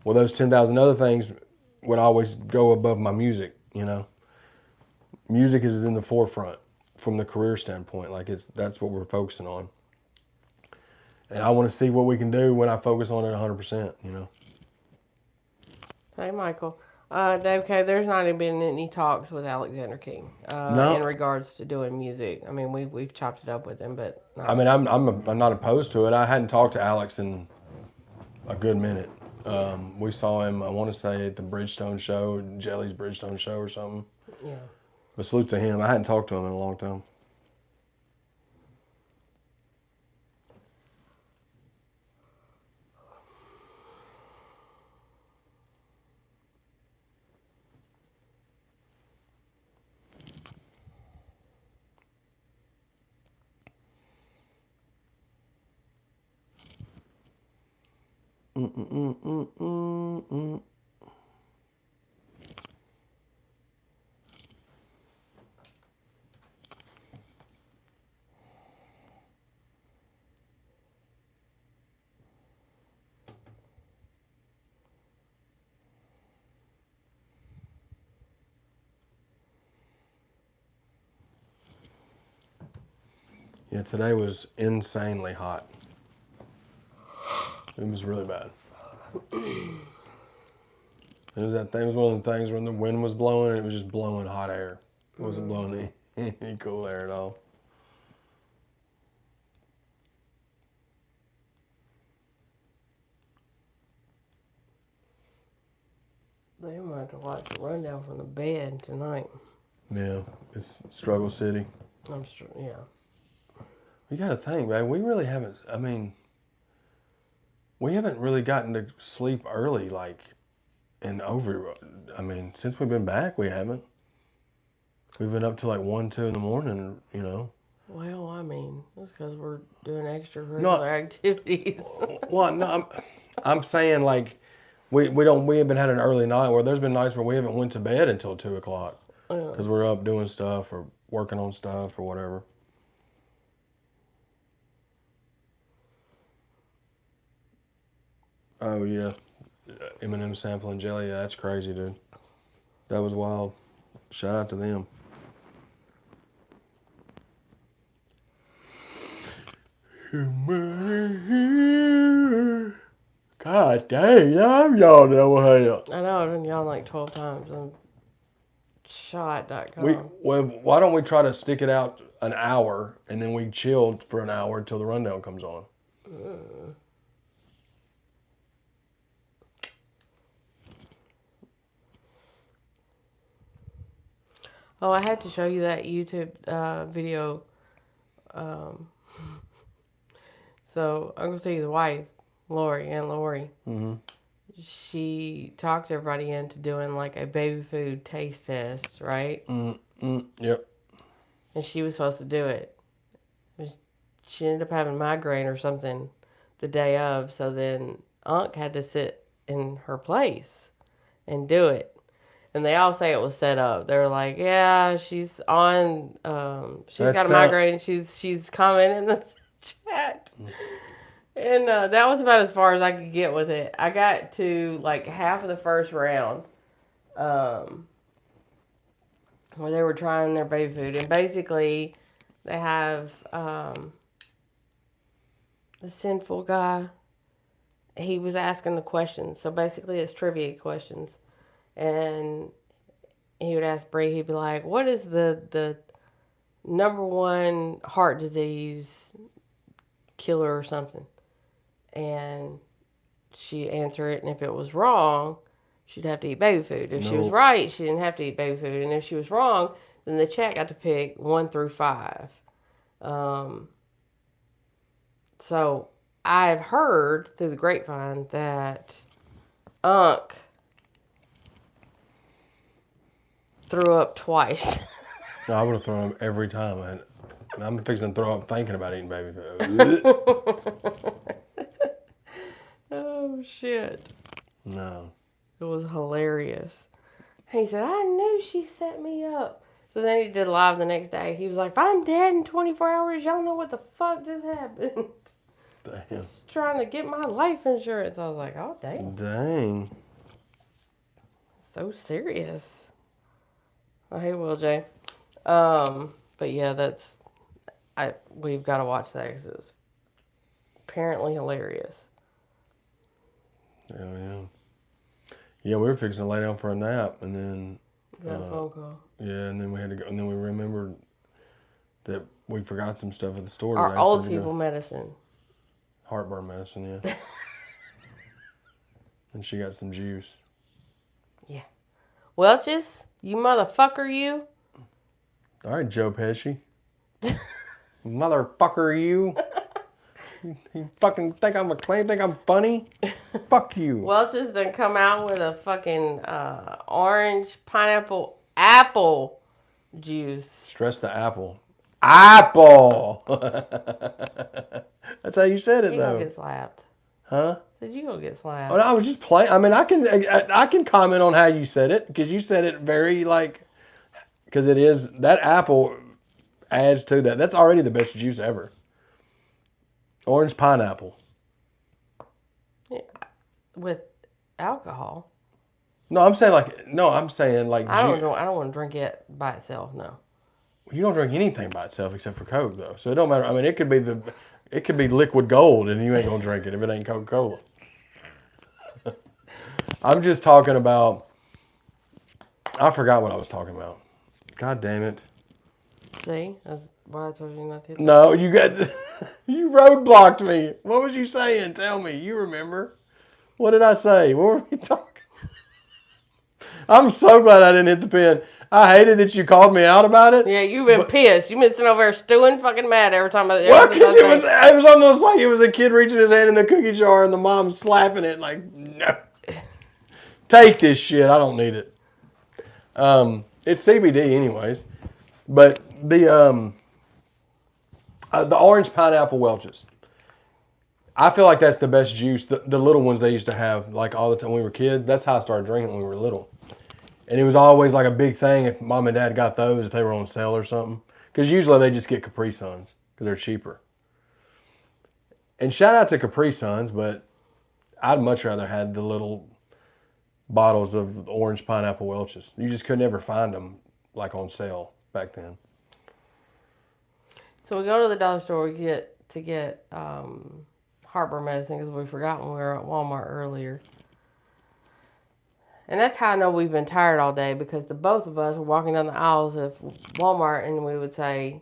Well, those 10,000 other things would always go above my music, Music is in the forefront from the career standpoint. Like that's what we're focusing on. And I want to see what we can do when I focus on it 100%,
Hey, Michael. Okay, there's not even been any talks with Alexander King
No.
in regards to doing music. I mean, we've chopped it up with him, but not.
I mean, I'm not opposed to it. I hadn't talked to Alex in a good minute. We saw him, I want to say, at the Bridgestone show, Jelly's Bridgestone show or something.
Yeah.
But salute to him. I hadn't talked to him in a long time. Mm-mm-mm-mm-mm-mm. Yeah, today was insanely hot. It was really bad. It was that thing. It was one of the things when the wind was blowing, it was just blowing hot air. It wasn't blowing any cool air at all.
They might have to watch the rundown from the bed tonight.
Yeah, it's struggle city.
I'm sure, yeah.
You got to think, man. We really haven't. I mean, we haven't really gotten to sleep early, like, and over. I mean, since we've been back, we haven't. We've been up to like 1, 2 in the morning. You know.
Well, I mean, that's because we're doing extracurricular
No.
activities.
Well, no, I'm saying like, we haven't had an early night where there's been nights where we haven't went to bed until 2 o'clock because we're up doing stuff or working on stuff or whatever. Oh yeah, M&M sampling jelly. Yeah, that's crazy, dude. That was wild. Shout out to them. God dang, I'm y'all know hell.
I know, I've been yelling like 12 times on shot.com.
Why don't we try to stick it out an hour and then we chill for an hour until the rundown comes on?
Oh, I have to show you that YouTube video. So Uncle Steve's wife, Lori,
Mm-hmm.
she talked everybody into doing like a baby food taste test, right?
Yep.
And she was supposed to do it. She ended up having migraine or something the day of, so then Unc had to sit in her place and do it. And they all say it was set up. They're like, yeah, she's on, she's got a migraine. She's commenting in the chat. And that was about as far as I could get with it. I got to like half of the first round, where they were trying their baby food. And basically, they have the sinful guy. He was asking the questions. So basically, it's trivia questions. And he would ask Bree, he'd be like, what is the number one heart disease killer or something? And she'd answer it, and if it was wrong, she'd have to eat baby food. If she was right, she didn't have to eat baby food. And if she was wrong, then the chat got to pick 1 through 5. So I've heard through the grapevine that Unc threw up twice.
No, I would have thrown up every time. I'm fixing to throw up thinking about eating baby food.
Oh, shit.
No.
It was hilarious. He said, I knew she set me up. So then he did live the next day. He was like, if I'm dead in 24 hours, y'all know what the fuck just happened.
Damn.
Just trying to get my life insurance. I was like, oh, damn.
Dang.
So serious. Oh, hey, Will J. But yeah, we've got to watch that because it was apparently hilarious.
Yeah. Yeah, we were fixing to lay down for a nap, and then
Got a phone call.
Yeah, and then we had to go, and then we remembered that we forgot some stuff at the store.
Our old people medicine.
Heartburn medicine, yeah. And she got some juice.
Yeah. Welch's, you motherfucker, you.
All right, Joe Pesci. Motherfucker, you. You fucking think I'm funny? Fuck you.
Welch's done come out with a fucking orange, pineapple, apple juice.
Stress the apple. Apple! That's how you said it,
He
though.
gonna get slapped.
Huh?
Said you gonna get slapped.
Oh, no, I was just playing. I mean, I can comment on how you said it because you said it very because it is that apple adds to that. That's already the best juice ever. Orange pineapple.
Yeah, with alcohol.
No, I'm saying
I don't want to drink it by itself. No.
You don't drink anything by itself except for Coke, though. So it don't matter. I mean, it could be liquid gold, and you ain't gonna drink it if it ain't Coca-Cola. I'm just talking about. I forgot what I was talking about. God damn it!
See, that's why I told you not to hit.
No, you you roadblocked me. What was you saying? Tell me. You remember? What did I say? What were we talking? I'm so glad I didn't hit the pin. I hated that you called me out about it.
Yeah, you've been pissed. You've been sitting over there stewing fucking mad every time.
Well, because it was almost like it was a kid reaching his hand in the cookie jar and the mom slapping it like, no. Take this shit. I don't need it. It's CBD anyways. But the orange pineapple Welch's. I feel like that's the best juice. The little ones they used to have like all the time when we were kids. That's how I started drinking when we were little. And it was always like a big thing if mom and dad got those if they were on sale or something. Because usually they just get Capri Suns because they're cheaper. And shout out to Capri Suns, but I'd much rather had the little bottles of orange pineapple Welch's. You just could never find them like on sale back then.
So we go to the dollar store to get heartburn medicine because we forgot when we were at Walmart earlier. And that's how I know we've been tired all day because the both of us were walking down the aisles of Walmart and we would say,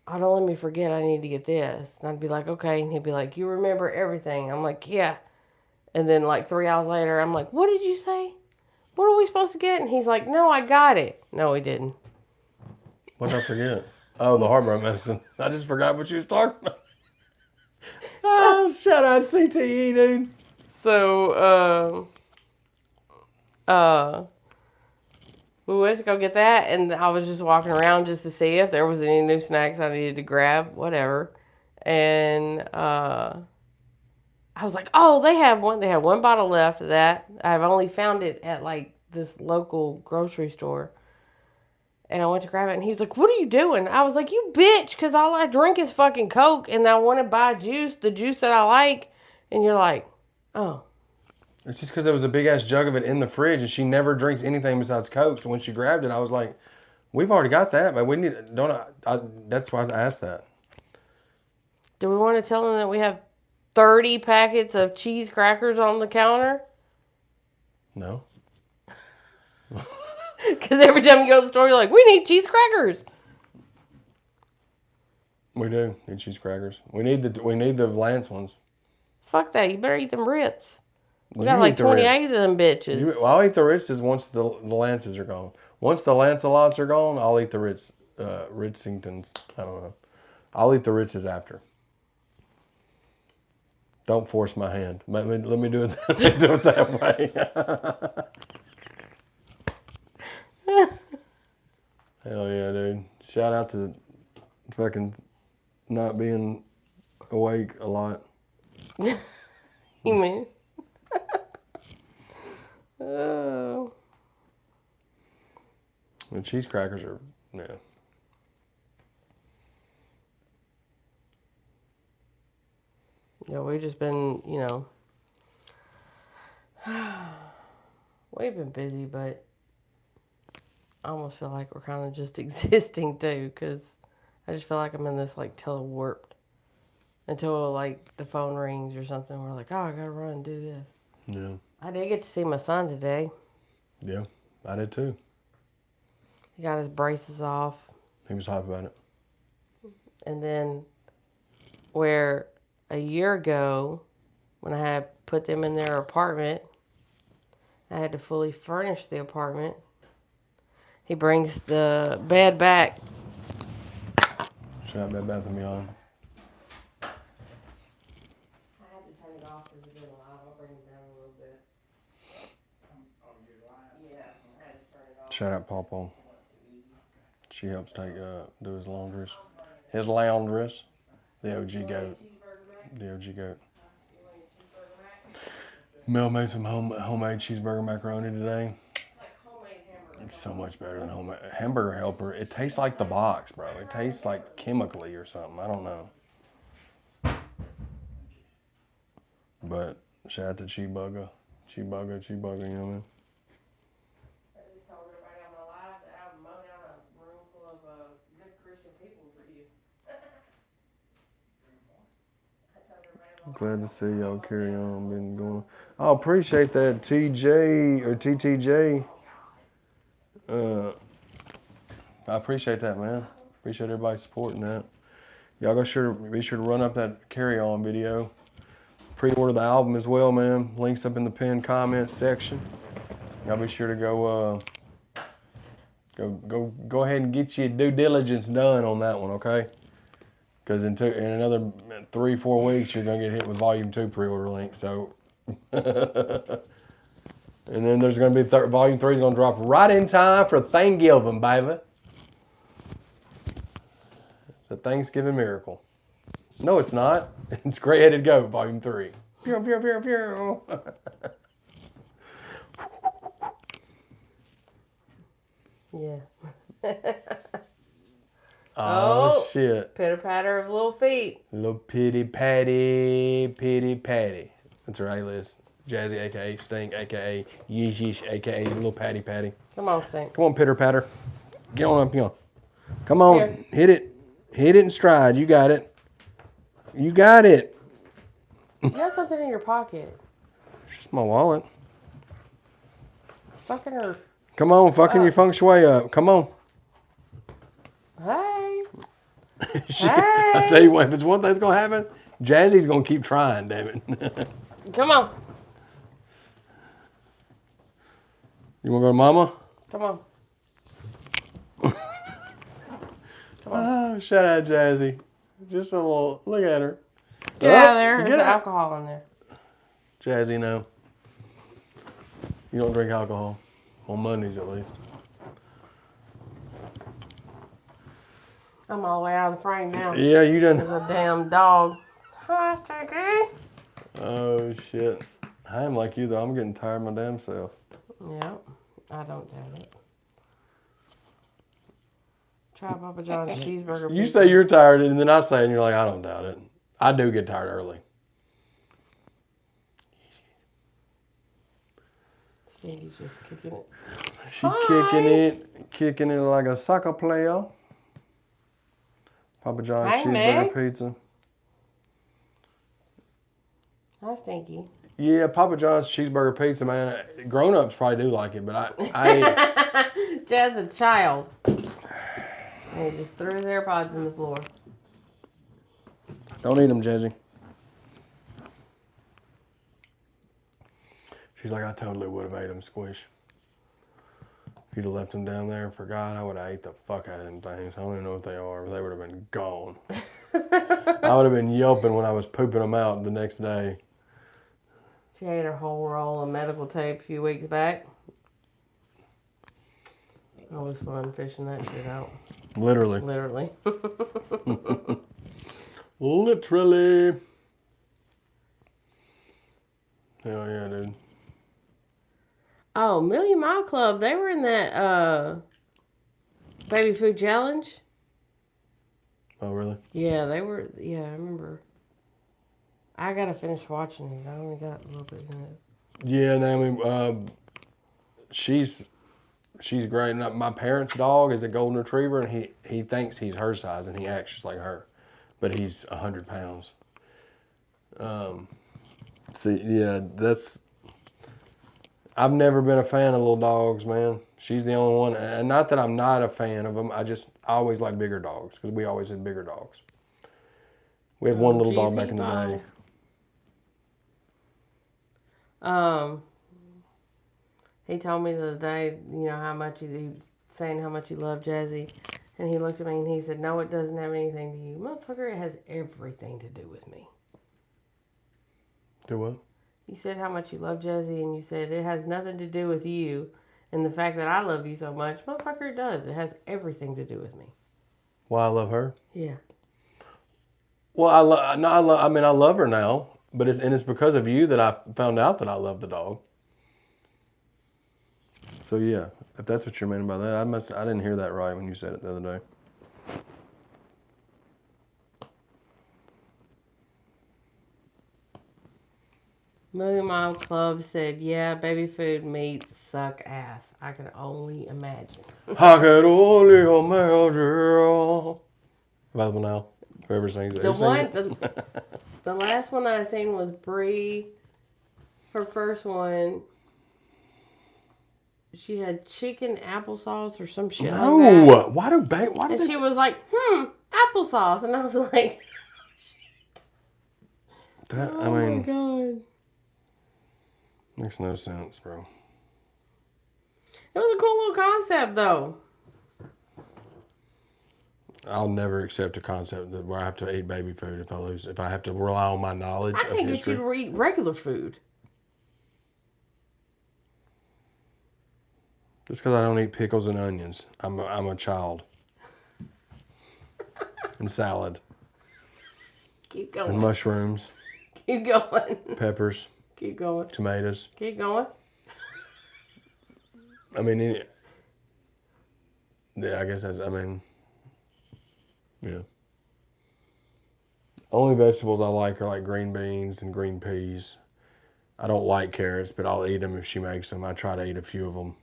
oh, don't let me forget I need to get this. And I'd be like, okay. And he'd be like, you remember everything. I'm like, yeah. And then like 3 hours later, I'm like, what did you say? What are we supposed to get? And he's like, no, I got it. No, he didn't.
What did I forget? Oh, the heartburn medicine. I just forgot what you was talking about. Oh, shout out CTE, dude.
So, we went to go get that, and I was just walking around just to see if there was any new snacks I needed to grab, whatever. And I was like, oh, they have one. They had one bottle left of that. I've only found it at like this local grocery store. And I went to grab it, and he was like, what are you doing? I was like, you bitch, because all I drink is fucking Coke, and I want to buy juice, the juice that I like. And you're like, oh.
It's just because there was a big ass jug of it in the fridge, and she never drinks anything besides Coke. So when she grabbed it, I was like, "We've already got that, but we need that's why I asked that."
Do we want to tell them that we have 30 packets of cheese crackers on the counter?
No.
Because every time you go to the store, you're like, we need cheese crackers.
We do need cheese crackers. We need the Lance ones.
Fuck that! You better eat them Ritz. We
You
got like
eat the
28
Ritz.
of them bitches.
I'll eat the Ritzes once the Lances are gone. Once the Lancelots are gone, I'll eat the Ritzingtons. I don't know. I'll eat the Ritzes after. Don't force my hand. Let me do it. Let me do it that way. Hell yeah, dude! Shout out to fucking not being awake a lot.
You mean? Oh.
The cheese crackers are, yeah.
Yeah, we've just been, we've been busy, but I almost feel like we're kind of just existing too, because I just feel like I'm in this like telewarped until like the phone rings or something. We're like, oh, I gotta run and do this.
Yeah.
I did get to see my son today.
Yeah, I did too.
He got his braces off.
He was hype about it.
And then where a year ago, when I had put them in their apartment, I had to fully furnish the apartment. He brings the bed back.
Shout out Bed Bath & Beyond.
I had to turn it off because it didn't allow. I'll bring it down a little bit. Yeah, I had to turn it off.
Shout out Pawpaw. She helps take do his laundries. His laundries. The OG goat. The OG goat. Mel made some homemade cheeseburger macaroni today.
Like homemade hamburger.
It's so much better than homemade hamburger helper. It tastes like the box, bro. It tastes like chemically or something. I don't know. But shout out to Cheeseburger. Cheeseburger, you know what I mean?
I just told everybody on my live that I've mown out a room full of good Christian people for you.
Glad to see y'all carry on. Been going. I appreciate that, TJ or TTJ. I appreciate that, man. Appreciate everybody supporting that. Y'all be sure to run up that carry on video. Pre-order the album as well, man. Links up in the pinned comments section. Y'all be sure to go ahead and get your due diligence done on that one, okay? Because in another 3-4 weeks, you're gonna get hit with Volume 2 pre-order link. So, and then there's gonna be Volume 3 is gonna drop right in time for Thanksgiving, baby. It's a Thanksgiving miracle. No, it's not. It's Gray Headed Goat, Volume 3. Pew, pew, pew, pew.
Yeah.
Oh, shit.
Pitter patter of little feet.
Little pity patty. That's her A-list. Jazzy, aka Stink, aka Yeesh, aka Little Patty.
Come on, Stink.
Come on, pitter patter. Get on up here. Come on,
Here.
hit it. Hit it in stride. You got it. You got it.
You got something in your pocket.
It's just my wallet.
It's fucking her.
Come on, fucking your feng shui up. Come on.
Hey.
I tell you what, if it's one thing that's gonna happen, Jazzy's gonna keep trying, damn it.
Come on.
You wanna go to mama?
Come on.
Oh, shout out Jazzy. Just a little, look at her.
Get out of there. There's
Get out.
alcohol in there.
Jazzy, no. You don't drink alcohol. On Mondays, at least.
I'm all the way out of the frame now.
Yeah, you done.
There's a damn dog. Hi, Sticky.
Oh, shit. I am like you, though. I'm getting tired of my damn self.
Yep. I don't doubt it. Try Papa John's cheeseburger.
You
pizza.
say you're tired, and then I say, and you're like, I don't doubt it. I do get tired early.
Stinky's just kicking it.
She
Hi.
kicking it like a soccer player. Papa John's
Hi,
cheeseburger
Meg.
pizza.
Hi, Stinky.
Yeah, Papa John's cheeseburger pizza, man. Grown-ups probably do like it, but I
Chad's a child. And he just threw his AirPods in the floor.
don't eat them, Jazzy. She's like, I totally would have ate them, Squish. If you'd have left them down there and forgot, I would have ate the fuck out of them things. I don't even know what they are, but they would have been gone. I would have been yelping when I was pooping them out the next day.
She ate her whole roll of medical tape a few weeks back. It was fun fishing that shit out.
Literally.
Literally.
Literally. Hell yeah, dude.
Oh, Million Mile Club, they were in that baby food challenge.
Oh, really?
Yeah, they were. Yeah, I remember. I gotta finish watching it. I only got a little bit in it.
Yeah, Naomi, she's great. My parents' dog is a golden retriever, and he thinks he's her size, and he acts just like her, but he's 100 pounds. See, yeah, I've never been a fan of little dogs, man. She's the only one, and not that I'm not a fan of them. I always like bigger dogs because we always had bigger dogs. We had one little dog back in the day.
He told me the other day, you know, how much he was saying how much he loved Jazzy. And he looked at me and he said, no, it doesn't have anything to you. Motherfucker, it has everything to do with me.
Do what?
You said how much you love Jazzy and you said it has nothing to do with you. And the fact that I love you so much, motherfucker, it does. It has everything to do with me.
Why I love her?
Yeah.
Well, I love her now, But it's because of you that I found out that I love the dog. So yeah, if that's what you're meaning by that, I didn't hear that right when you said it the other day.
Million Mile Club said, yeah, baby food meats suck ass. I can only imagine.
I could only imagine. Available now. Whoever sings it.
The
Who sings
one,
it?
the last one that I seen was Brie. Her first one, she had chicken applesauce or some shit like that.
No. Why do
And she was like, applesauce. And I was like,
that,
oh
I mean,
my God.
makes no sense, bro.
It was a cool little concept, though.
I'll never accept a concept that where I have to eat baby food if I have to rely on my knowledge
I
of
can't get
history.
you to eat regular food.
Just because I don't eat pickles and onions. I'm a child. And salad.
Keep going.
And mushrooms.
Keep going.
Peppers.
Keep going.
Tomatoes.
Keep going.
I mean, yeah, I guess yeah. Only vegetables I like are like green beans and green peas. I don't like carrots, but I'll eat them if she makes them. I try to eat a few of them.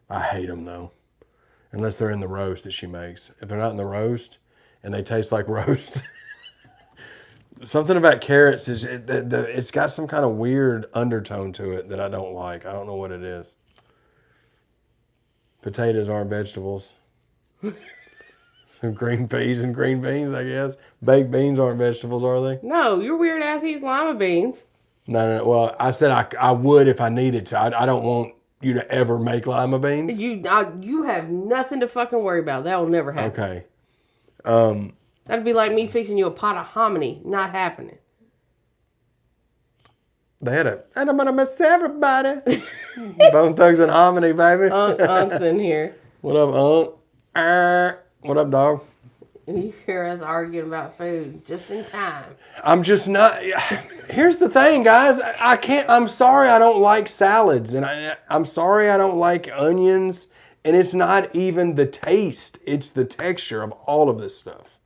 I hate them though. Unless they're in the roast that she makes. If they're not in the roast and they taste like roast. Something about carrots is it's got some kind of weird undertone to it that I don't like. I don't know what it is. Potatoes aren't vegetables. Some green peas and green beans, I guess. Baked beans aren't vegetables, are they?
No, your weird ass eats lima beans.
No. Well, I said I would if I needed to. I don't want you to ever make lima beans.
You have nothing to fucking worry about. That will never happen.
Okay.
That'd be like me fixing you a pot of hominy. Not happening.
They had and I'm gonna miss everybody. Bone Thugs and Hominy, baby.
Unc's in here.
What up, Unc? What up, dog?
And you hear us arguing about food just in time.
I'm just not. Here's the thing, guys. I can't. I'm sorry I don't like salads, and I'm sorry I don't like onions. And it's not even the taste; it's the texture of all of this stuff.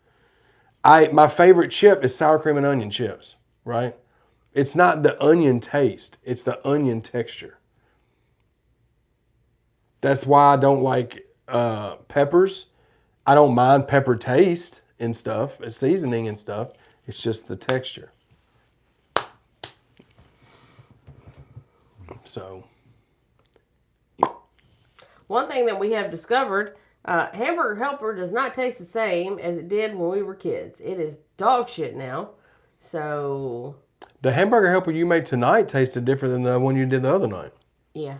My favorite chip is sour cream and onion chips. Right? It's not the onion taste; it's the onion texture. That's why I don't like peppers. I don't mind pepper taste and stuff, seasoning and stuff. It's just the texture. So.
One thing that we have discovered, Hamburger Helper does not taste the same as it did when we were kids. It is dog shit now. So.
The hamburger helper you made tonight tasted different than the one you did the other night.
Yeah.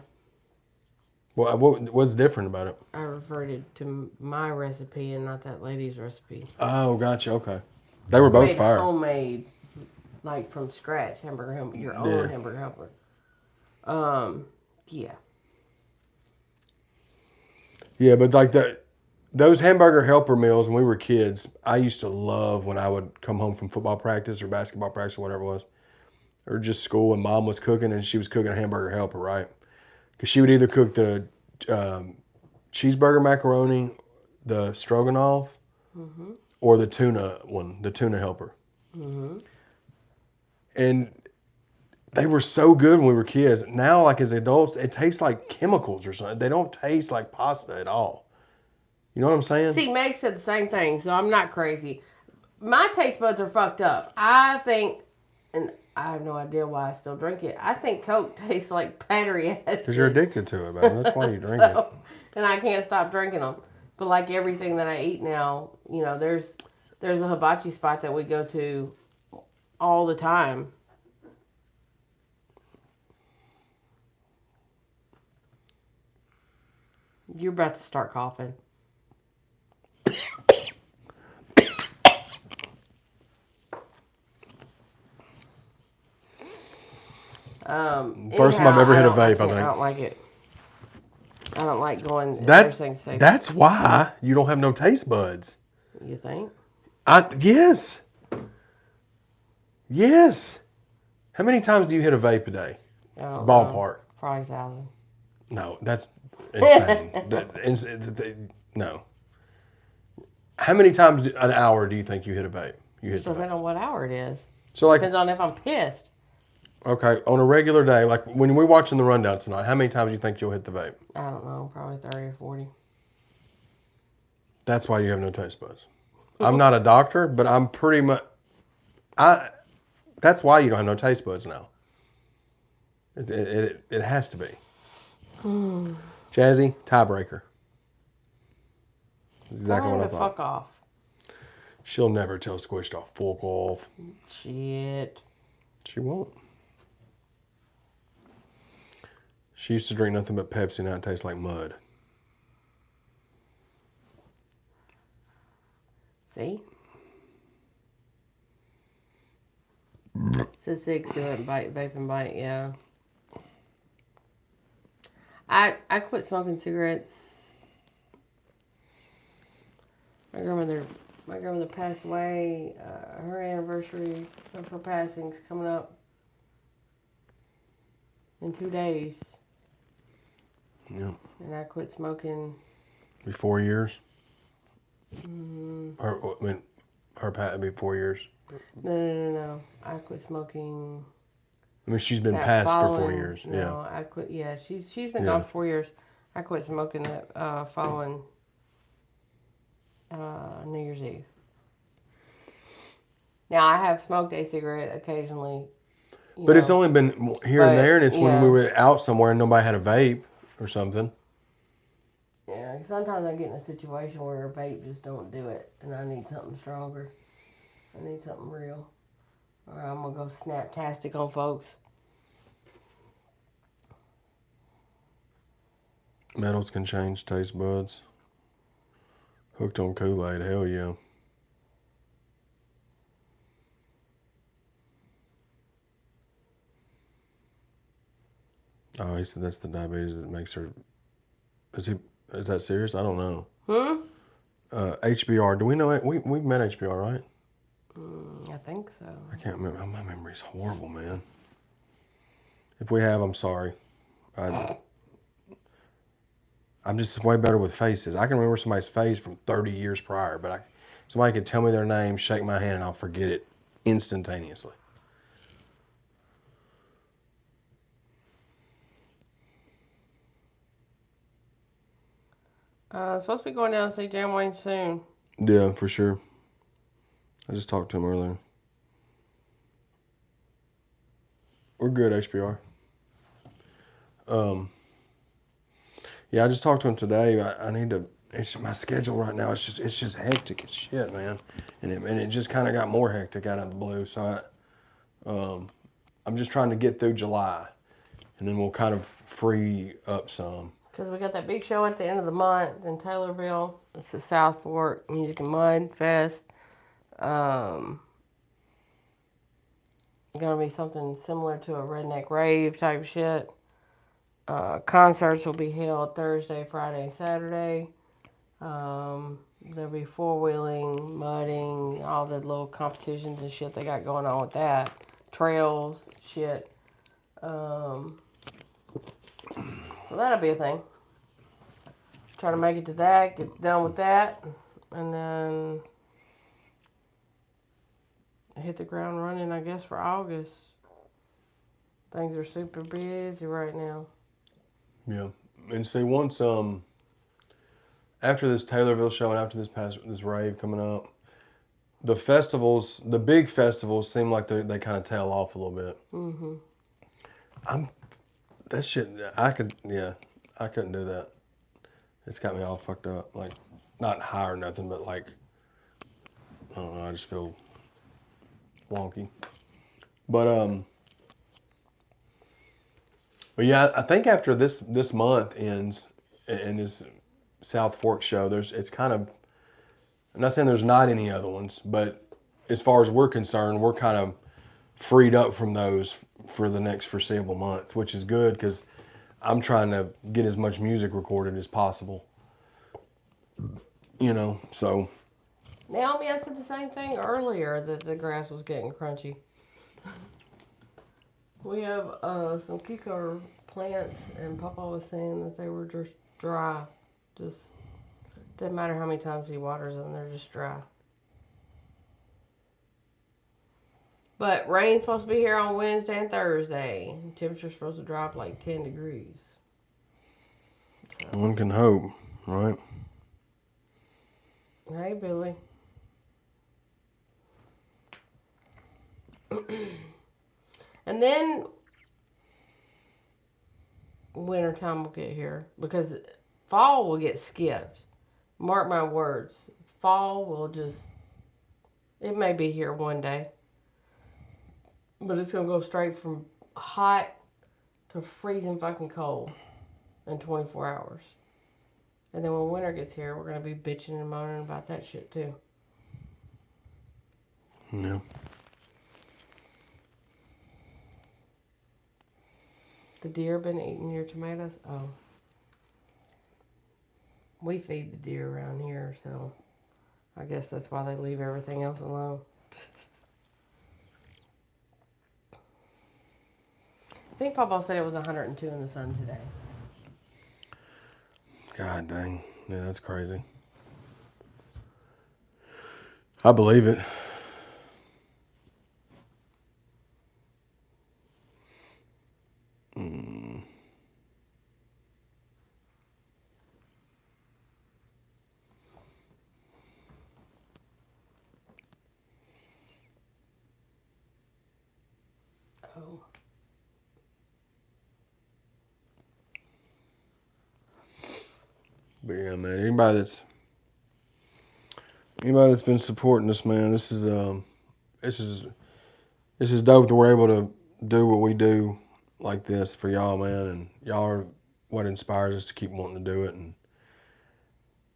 What's different about it?
I reverted to my recipe and not that lady's recipe.
Oh, gotcha. Okay. They were both fire.
Homemade, like from scratch, hamburger helper, your own hamburger helper. Yeah.
Yeah, but like those hamburger helper meals when we were kids, I used to love when I would come home from football practice or basketball practice or whatever it was, or just school, and Mom was cooking and she was cooking a hamburger helper, right? Because she would either cook the cheeseburger macaroni, the stroganoff, or the tuna one, the tuna helper. Mm-hmm. And they were so good when we were kids. Now, like as adults, it tastes like chemicals or something. They don't taste like pasta at all. You know what I'm saying?
See, Meg said the same thing, so I'm not crazy. My taste buds are fucked up. I think, and I have no idea why I still drink it. I think Coke tastes like battery acid.
Because you're addicted to it, baby. That's why you drink it.
And I can't stop drinking them. But like everything that I eat now, you know, there's a hibachi spot that we go to all the time. You're about to start coughing.
First time I've ever hit a vape, I think.
I don't like it. I don't like going.
That's why you don't have no taste buds.
You think?
Yes. How many times do you hit a vape a day?
I don't know.
Ballpark.
Probably 1,000.
No, that's insane. No. How many times an hour do you think you hit a vape? You hit the
Depending
vape.
on what hour it is.
So like,
Depends on if I'm pissed.
okay, on a regular day, like when we're watching the rundown tonight, how many times do you think you'll hit the vape?
I don't know. Probably 30 or 40.
That's why you have no taste buds. I'm not a doctor, but I'm pretty much. That's why you don't have no taste buds now. It has to be. Jazzy, tiebreaker. That's exactly what I thought.
Fuck off.
She'll never tell Squished off. Fuck off.
Shit.
She won't. She used to drink nothing but Pepsi, now it tastes like mud.
See? Said 6 do it, vape and bite, yeah. I quit smoking cigarettes. My grandmother passed away. Her anniversary of her passing's coming up in 2 days.
Yeah.
And I quit smoking.
Be 4 years?
Mm,
Her pat would be 4 years.
no. I quit smoking.
I mean, she's been
That
passed for 4
following-
years.
No,
Yeah.
I quit. Yeah, she's been
Yeah.
gone for 4 years. I quit smoking that following New Year's Eve. Now I have smoked a cigarette occasionally.
But it's only been here and there, and it's when
yeah.
we were out somewhere and nobody had a vape or something.
Yeah, sometimes I get in a situation where a vape just don't do it, and I need something stronger. I need something real, or I'm gonna go snaptastic on folks.
Metals can change taste buds. Hooked on Kool-Aid, hell yeah. Oh, he said that's the diabetes that makes her. Is that serious? I don't know. HBR. Do we know it? We've met HBR, right?
I think so.
I can't remember. My memory's horrible, man. If we have, I'm sorry. I'm just way better with faces. I can remember somebody's face from 30 years prior, but somebody could tell me their name, shake my hand, and I'll forget it instantaneously.
Supposed to be going down to see Jam Wayne soon.
Yeah, for sure. I just talked to him earlier. We're good, HBR. Yeah, I just talked to him today. I need to. It's my schedule right now. It's just hectic as shit, man. And it just kind of got more hectic out of the blue. So I'm just trying to get through July, and then we'll kind of free up some.
Because we got that big show at the end of the month in Taylorville. It's the South Fork Music and Mud Fest. Going to be something similar to a redneck rave type shit. Concerts will be held Thursday, Friday, Saturday. There'll be four-wheeling, mudding, all the little competitions and shit they got going on with that. Trails, shit. So that'll be a thing. Try to make it to that, get done with that, and then hit the ground running, I guess, for August. Things are super busy right now.
Yeah, and see, once after this Taylorville show and after this rave coming up, the big festivals seem like they kind of tail off a little bit. That shit, I couldn't do that. It's got me all fucked up. Like, not high or nothing, but like, I don't know, I just feel wonky. But yeah, I think after this month ends and this South Fork show, it's kind of, I'm not saying there's not any other ones, but as far as we're concerned, we're kind of freed up from those for the next foreseeable months, which is good because I'm trying to get as much music recorded as possible. You know, so.
Naomi, I said the same thing earlier, that the grass was getting crunchy. We have some kickoff plants, and Papa was saying that they were just dry. Just doesn't matter how many times he waters them, they're just dry. But rain's supposed to be here on Wednesday and Thursday. Temperature's supposed to drop like 10 degrees. So.
One can hope, right?
Hey, Billy. And then wintertime will get here because fall will get skipped. Mark my words. Fall will just, it may be here one day, but it's going to go straight from hot to freezing fucking cold in 24 hours. And then when winter gets here, we're going to be bitching and moaning about that shit too.
Yeah.
The deer been eating your tomatoes? Oh. We feed the deer around here, so I guess that's why they leave everything else alone. I think Papa said it was 102 in the sun today.
God dang. Yeah, that's crazy. I believe it.
Oh.
But yeah, man, anybody that's been supporting us, man, this is dope that we're able to do what we do like this for y'all, man, and y'all are what inspires us to keep wanting to do it. And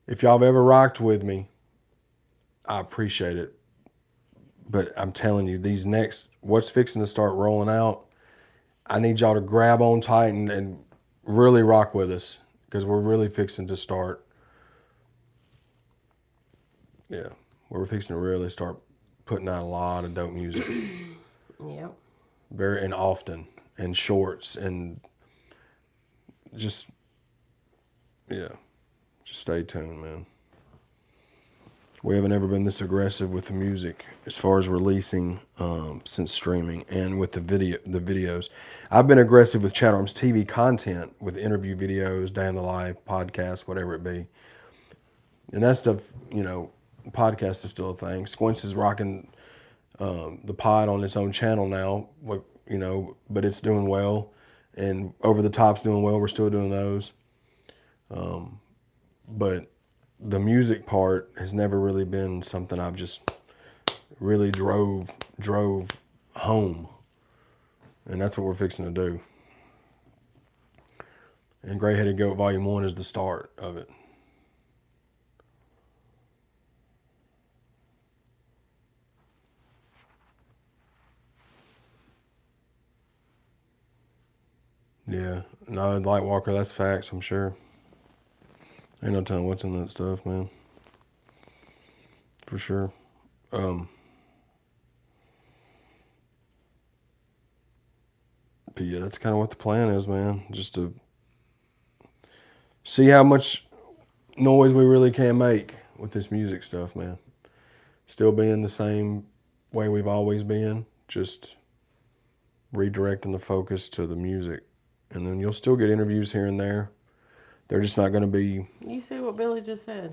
if y'all have ever rocked with me, I appreciate it. But I'm telling you, what's fixing to start rolling out, I need y'all to grab on tight and really rock with us because we're really fixing to start. Yeah, we're fixing to really start putting out a lot of dope music.
Yep.
Very and often and shorts and just stay tuned, man. We haven't ever been this aggressive with the music as far as releasing since streaming and with the videos. I've been aggressive with ChadArmesTV content with interview videos, day in the life, podcasts, whatever it be. And that stuff, podcast is still a thing. Squints is rocking the pod on its own channel now, but it's doing well. And Over the Top's doing well. We're still doing those. But the music part has never really been something I've just really drove home. And that's what we're fixing to do. And Gray Headed Goat Volume 1 is the start of it. Yeah. No, Light Walker, that's facts, I'm sure. Ain't no telling what's in that stuff, man. For sure. But yeah, that's kind of what the plan is, man. Just to see how much noise we really can make with this music stuff, man. Still being the same way we've always been, just redirecting the focus to the music. And then you'll still get interviews here and there. They're just not going to be...
You see what Billy just said?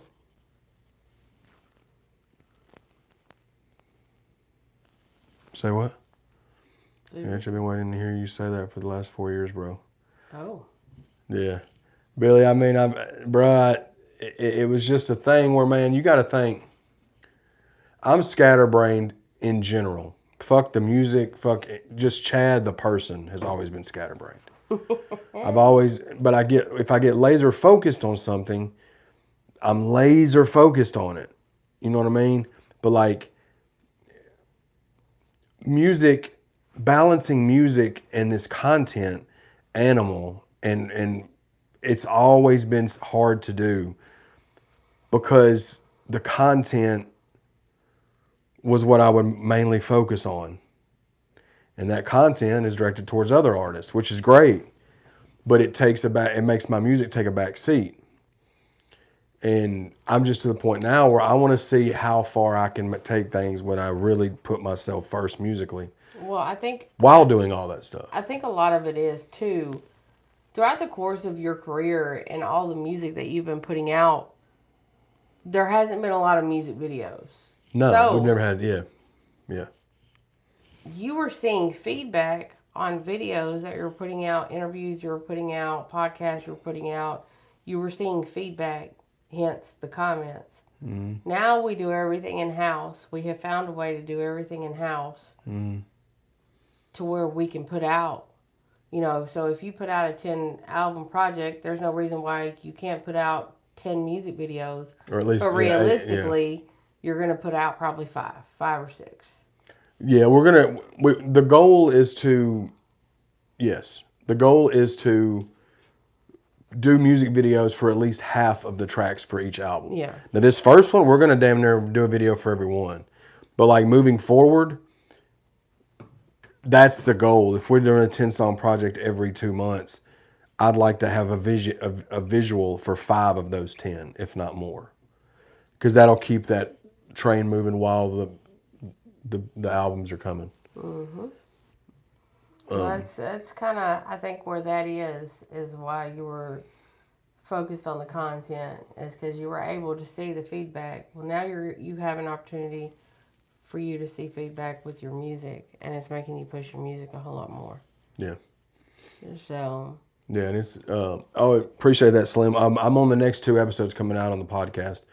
Say what?
See?
Yeah, I've been waiting to hear you say that for the last 4 years, bro.
Oh.
Yeah. Billy, I mean, it was just a thing where, man, you got to think, I'm scatterbrained in general. Fuck the music, fuck it. Just Chad the person has always been scatterbrained. If I get laser focused on something, I'm laser focused on it. You know what I mean? But like music, balancing music and this content animal, and it's always been hard to do because the content was what I would mainly focus on. and that content is directed towards other artists, which is great. But it makes my music take a back seat. And I'm just to the point now where I want to see how far I can take things when I really put myself first musically
Well, I think
while doing all that stuff.
I think a lot of it is too. Throughout the course of your career and all the music that you've been putting out, there hasn't been a lot of music videos.
No,
So,
we've never had, yeah.
You were seeing feedback on videos that you were putting out, interviews you were putting out, podcasts you were putting out. You were seeing feedback, hence the comments.
Mm-hmm.
Now we do everything in house. We have found a way to do everything in house to where we can put out. So if you put out a 10 album project, there's no reason why you can't put out 10 music videos.
Or at least,
but realistically, you're going to put out probably five or six.
Yeah, the goal is to do music videos for at least half of the tracks for each album.
Yeah.
Now this first one, we're going to damn near do a video for every one. But like moving forward, that's the goal. If we're doing a 10-song project every 2 months, I'd like to have a visual for 5 of those 10, if not more. Because that'll keep that train moving while the albums are coming.
Mm-hmm. So that's kind of, I think, where that is why you were focused on the content, is because you were able to see the feedback. Well, now you have an opportunity for you to see feedback with your music, and it's making you push your music a whole lot more.
Yeah.
So.
Yeah, and it's appreciate that, Slim. I'm on the next 2 episodes coming out on the podcast.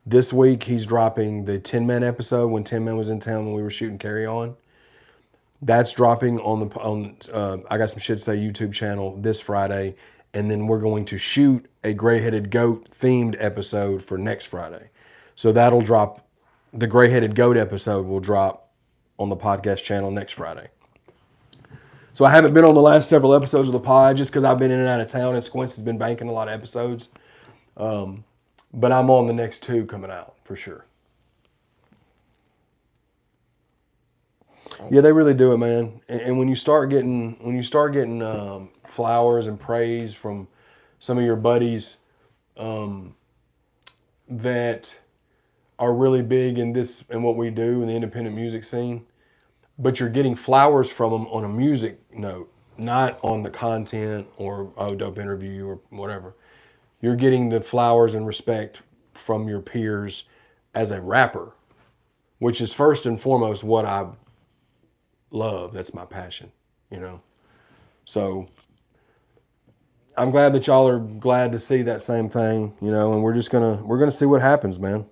This week he's dropping the Tin Man episode when Tin Man was in town when we were shooting Carry On. That's dropping on I Got Some Shit to Say YouTube channel this Friday, and then we're going to shoot a gray-headed goat themed episode for next Friday. So that'll drop. The gray-headed goat episode will drop on the podcast channel next Friday. So I haven't been on the last several episodes of the pod just because I've been in and out of town, and Squints has been banking a lot of episodes. But I'm on the next 2 coming out for sure. Yeah, they really do it, man. And when you start getting flowers and praise from some of your buddies that are really big in what we do in the independent music scene, but you're getting flowers from them on a music note, not on the content or dope interview or whatever. You're getting the flowers and respect from your peers as a rapper, which is first and foremost what I love. That's my passion, So I'm glad that y'all are glad to see that same thing, and we're gonna see what happens, man.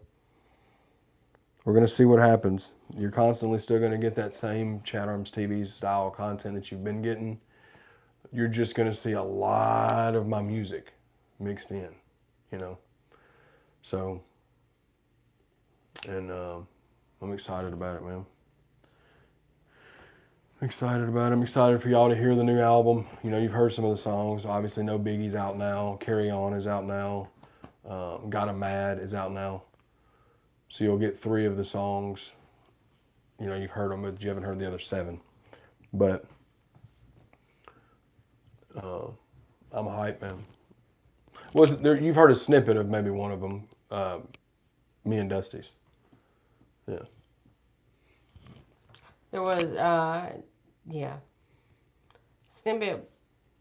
We're gonna see what happens. You're constantly still gonna get that same ChadArmesTV style content that you've been getting. You're just gonna see a lot of my music mixed in, So, and I'm excited about it, man. I'm excited about it. I'm excited for y'all to hear the new album. You've heard some of the songs. Obviously, No Biggie's out now. Carry On is out now. Got 'Em Mad is out now. So you'll get 3 of the songs. You've heard them, but you haven't heard the other 7. But I'm hyped, man. You've heard a snippet of maybe one of them, me and Dusty's. Yeah.
There was, Snippet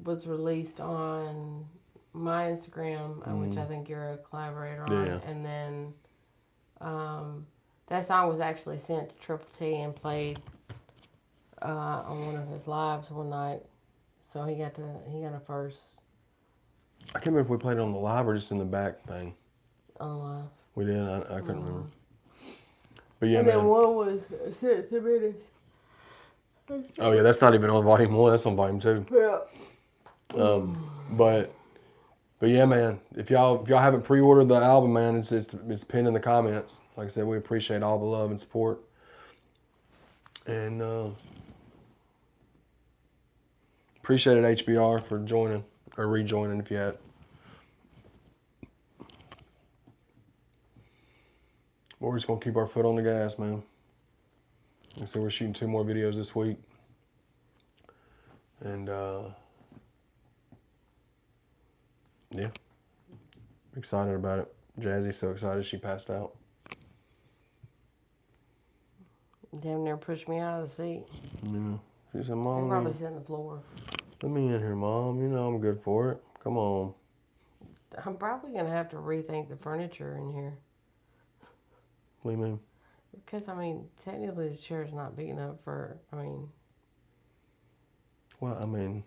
was released on my Instagram, which I think you're a collaborator on.
Yeah.
And then that song was actually sent to Triple T and played on one of his lives one night. So he got a first.
I can't remember if we played it on the live or just in the back thing.
On live.
We did. I couldn't remember. But yeah,
and
man.
then one was sent to me.
Oh yeah, that's not even on volume 1. That's on volume 2.
Yeah.
But yeah, man. If y'all haven't pre-ordered the album, man, it's pinned in the comments. Like I said, we appreciate all the love and support. And appreciated HBR for joining or rejoining if you had. But we're just gonna keep our foot on the gas, man. Like I said, we're shooting 2 more videos this week. And yeah, excited about it. Jazzy's so excited she passed out.
Damn near pushed me out of the seat.
Yeah. She said,
I'm
Mom,
probably sitting on the floor.
let me in here, Mom. You know I'm good for it. Come on.
I'm probably going to have to rethink the furniture in here.
What do you mean?
Because, I mean, technically the chair's not big enough for,
Well, I mean,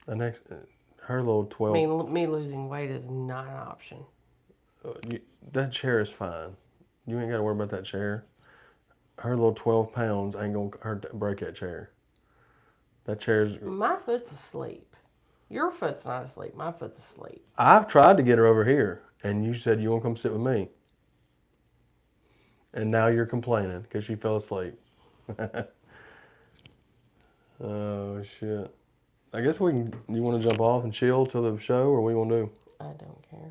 her little 12.
I mean, me losing weight is not an option.
That chair is fine. You ain't got to worry about that chair. Her little 12 pounds ain't going to break that chair. That chair's...
My foot's asleep. Your foot's not asleep. My foot's asleep.
I've tried to get her over here, and you said you want to come sit with me. And now you're complaining because she fell asleep. Oh, shit. I guess you want to jump off and chill till the show, or what do you want to do?
I don't care.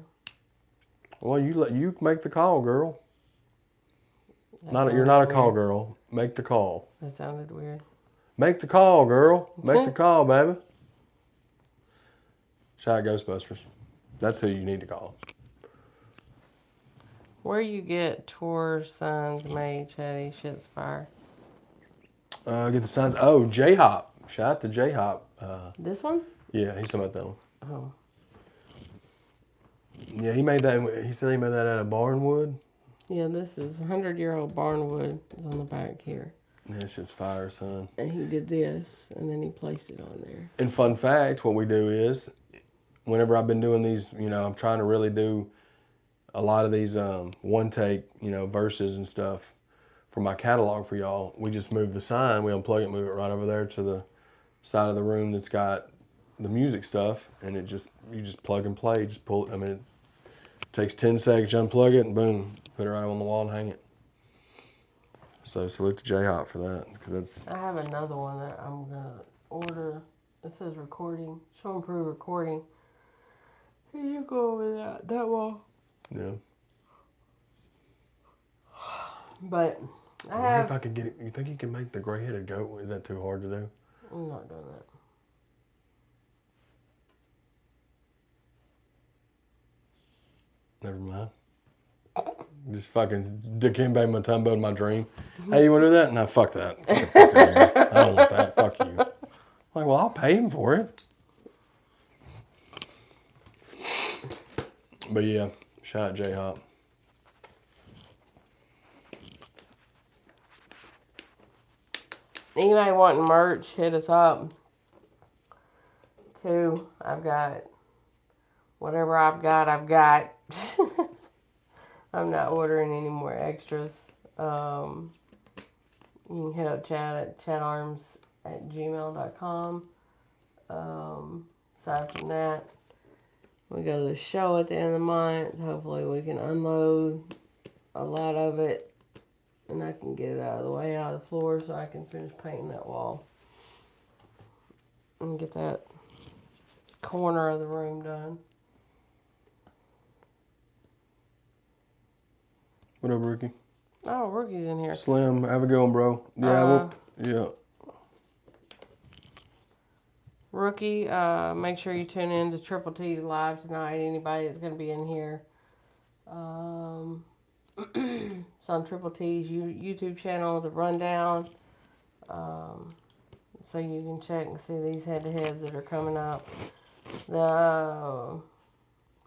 Well, you make the call, girl.
That
You're not a
sounded
call
weird.
girl. Make the call.
That sounded weird.
Make the call, girl. Make the call, baby. Shout out Ghostbusters. That's who you need to call.
Where you get tour signs made, Chaddy? Shit's fire.
Get the signs. Oh, J-Hop. Shout out to J-Hop.
This one?
Yeah, he's talking about that one.
Oh.
Yeah, he made that. He said he made that out of barnwood.
Yeah, this is 100-year-old barnwood. It's on the back here.
Yeah, it's just fire, son.
And he did this, and then he placed it on there.
And fun fact, what we do is, whenever I've been doing these, I'm trying to really do a lot of these one take, verses and stuff for my catalog for y'all. We just move the sign, we unplug it, move it right over there to the side of the room that's got the music stuff, and you just plug and play, just pull it. I mean, it takes 10 seconds to unplug it, and boom, put it right on the wall and hang it. So salute to J-Hop for that, because that's...
I have another one that I'm going to order. It says recording. Show and prove recording. Here you go over that wall.
Yeah.
But I
wonder
have...
if I could get it. You think you can make the gray-headed goat? Is that too hard to do?
I'm not doing that.
Never mind. Just fucking Dikembe Mutombo in my dream. Hey, you want to do that? No, fuck that. Get the fuck out of here. I don't want that. Fuck you. I'm like, well, I'll pay him for it. But yeah, shout out J-Hop.
Anybody wanting merch, hit us up. Too. I've got whatever I've got. I'm not ordering any more extras. You can hit up Chad at ChadArmesTV@gmail.com. Aside from that, we go to the show at the end of the month. Hopefully we can unload a lot of it and I can get it out of the way, out of the floor, so I can finish painting that wall and get that corner of the room done.
What up, Ricky?
Oh, Rookie's in here.
Slim, have a good one, bro. Yeah, yeah.
Rookie, make sure you tune in to Triple T's live tonight. Anybody that's going to be in here. It's on Triple T's YouTube channel, The Rundown. So you can check and see these head-to-heads that are coming up. The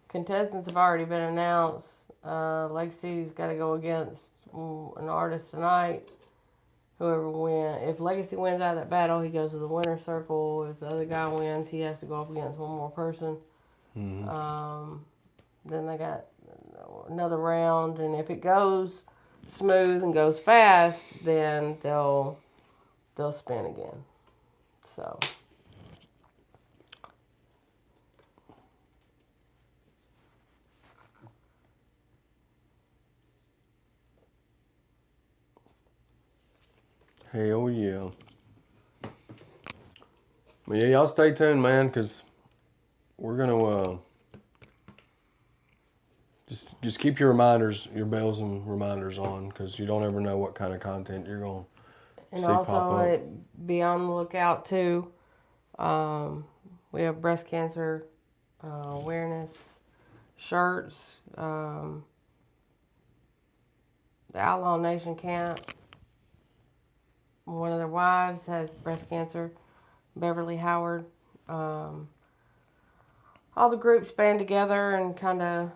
contestants have already been announced. Lake City's got to go against an artist tonight. Whoever wins, if Legacy wins out of that battle, he goes to the winner's circle. If the other guy wins, he has to go up against one more person.
Mm-hmm.
Then they got another round, and if it goes smooth and goes fast, then they'll spin again. So.
Hell yeah. But yeah, y'all stay tuned, man, because we're gonna just keep your bells and reminders on, because you don't ever know what kind of content you're gonna
And
See pop
also,
up.
be on the lookout too. We have breast cancer awareness shirts. The Outlaw Nation camp. One of their wives has breast cancer. Beverly Howard. All the groups band together and kind of,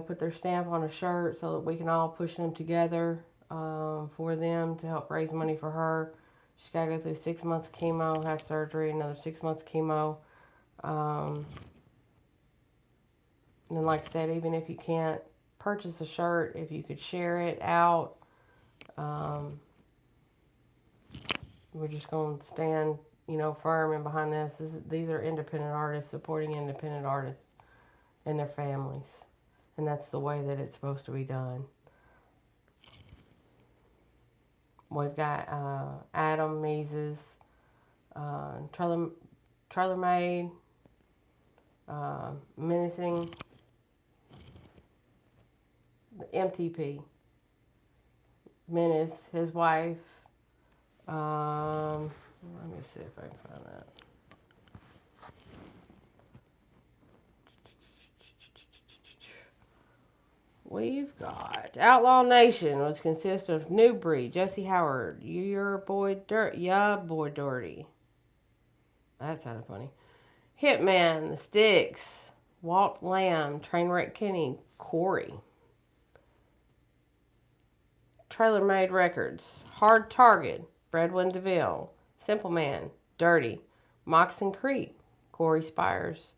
put their stamp on a shirt so that we can all push them together for them to help raise money for her. She's got to go through 6 months chemo, have surgery, another 6 months chemo. And then, like I said, even if you can't purchase a shirt, if you could share it out, we're just going to stand, firm and behind this. These are independent artists supporting independent artists and their families. And that's the way that it's supposed to be done. We've got Adam Mises, Trailer Maid, Menacing, MTP, Menace, his wife. Let me see if I can find that. We've got Outlaw Nation, which consists of Newbury, Jesse Howard, your boy boy Dirty. That sounded funny. Hitman, The Sticks, Walt Lamb, Trainwreck Kenny, Corey. Trailer Made Records, Hard Target, Bradwin DeVille, Simple Man, Dirty, Moxon Creek, Corey Spires,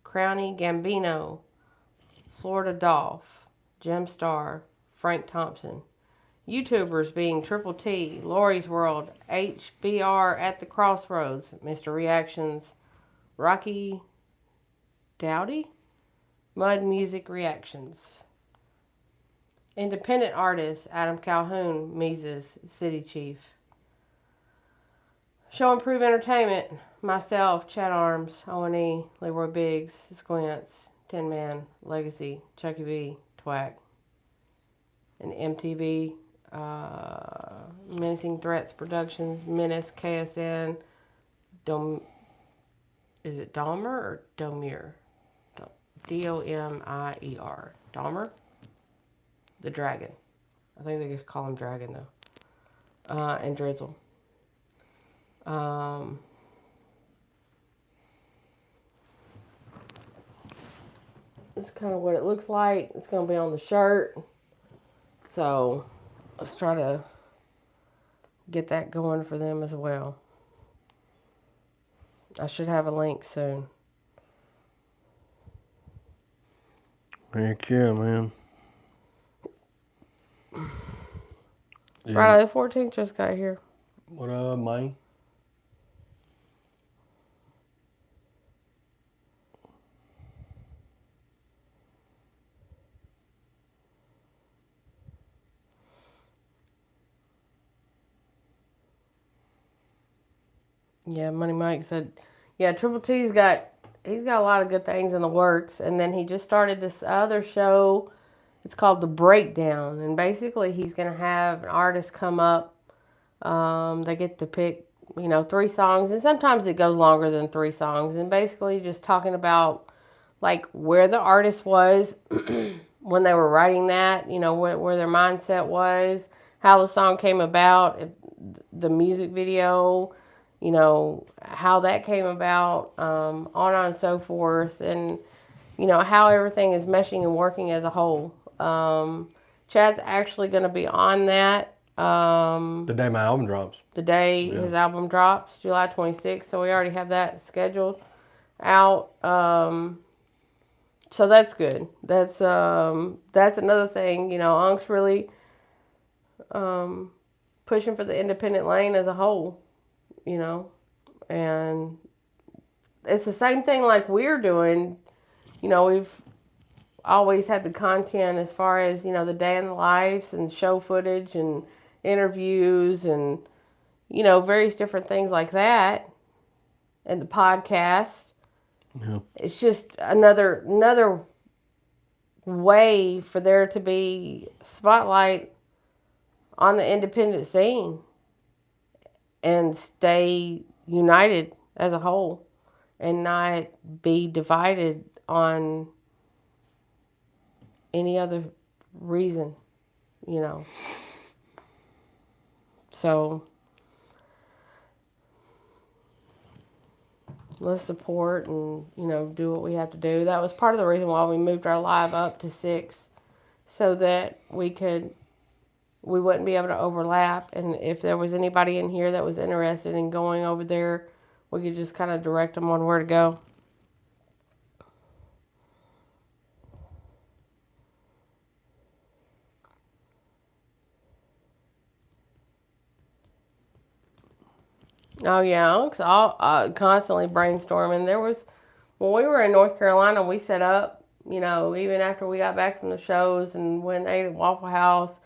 Crowny Gambino, Florida Dolph, Gemstar, Frank Thompson. YouTubers being Triple T, Lori's World, HBR at the Crossroads, Mr. Reactions, Rocky Dowdy, Mud Music Reactions. Independent artists, Adam Calhoun, Mises, City Chiefs. Show and Prove Entertainment, myself, Chad Arms, O&E, Leroy Biggs, Squints, Tin Man, Legacy, Chucky V, Twack. And MTV, Menacing Threats Productions, Menace, KSN, is it Domer or Domier? Domier. Domer? The Dragon. I think they just call him Dragon, though. And Drizzle. This is kind of what it looks like. It's going to be on the shirt. So, let's try to get that going for them as well. I should have a link soon.
Heck yeah, man. Yeah.
Friday the 14th just got here.
What up, man?
Yeah, Money Mike said, yeah, Triple T's he's got a lot of good things in the works. And then he just started this other show. It's called The Breakdown. And basically he's going to have an artist come up. They get to pick, 3 songs. And sometimes it goes longer than 3 songs. And basically just talking about, like, where the artist was when they were writing that. Where their mindset was. How the song came about. The music video. How that came about, on and so forth, and, how everything is meshing and working as a whole. Chad's actually going to be on that.
The day my album drops.
The day his album drops, July 26th, so we already have that scheduled out. So that's good. That's another thing, Unk's really pushing for the independent lane as a whole. And it's the same thing like we're doing. We've always had the content as far as, the day in the lives and show footage and interviews and, various different things like that. And the podcast.
Yeah.
It's just another way for there to be spotlight on the independent scene. and stay united as a whole and not be divided on any other reason, you know. So let's support and, you know, do what we have to do. That was part of the reason why we moved our live up to 6, so that we wouldn't be able to overlap. And if there was anybody in here that was interested in going over there, we could just kind of direct them on where to go. Oh yeah, Alex, all constantly brainstorming. There was when we were in North Carolina, we set up. You know, even after we got back from the shows and went and ate at Waffle House,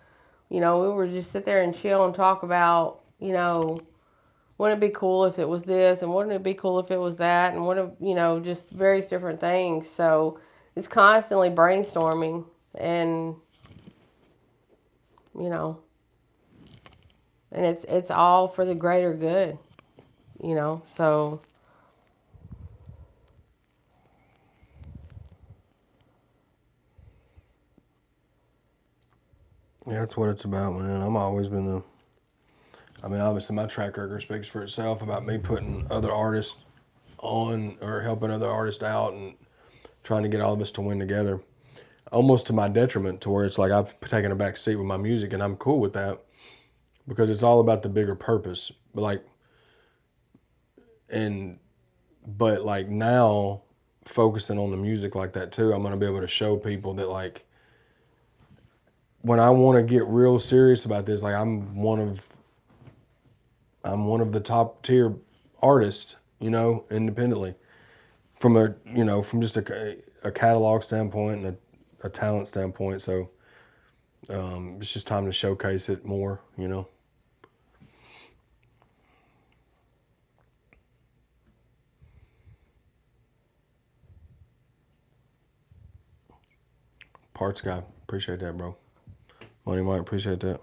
you know, we were just sit there and chill and talk about, you know, wouldn't it be cool if it was this, and wouldn't it be cool if it was that, and wouldn't, you know, just various different things. So it's constantly brainstorming, and you know, and it's all for the greater good, you know. So
Yeah, that's what it's about, man. I'm always been the. I mean, obviously, my track record speaks for itself about me putting other artists on or helping other artists out and trying to get all of us to win together. Almost to my detriment, to where it's like I've taken a back seat with my music, and I'm cool with that because it's all about the bigger purpose. But like now, focusing on the music like that too, I'm gonna be able to show people that like when I want to get real serious about this, like I'm one of the top tier artists, you know, independently from a, you know, from just a catalog standpoint and a talent standpoint. So it's just time to showcase it more, you know. Parts guy, appreciate that, bro. Money Mike, appreciate that.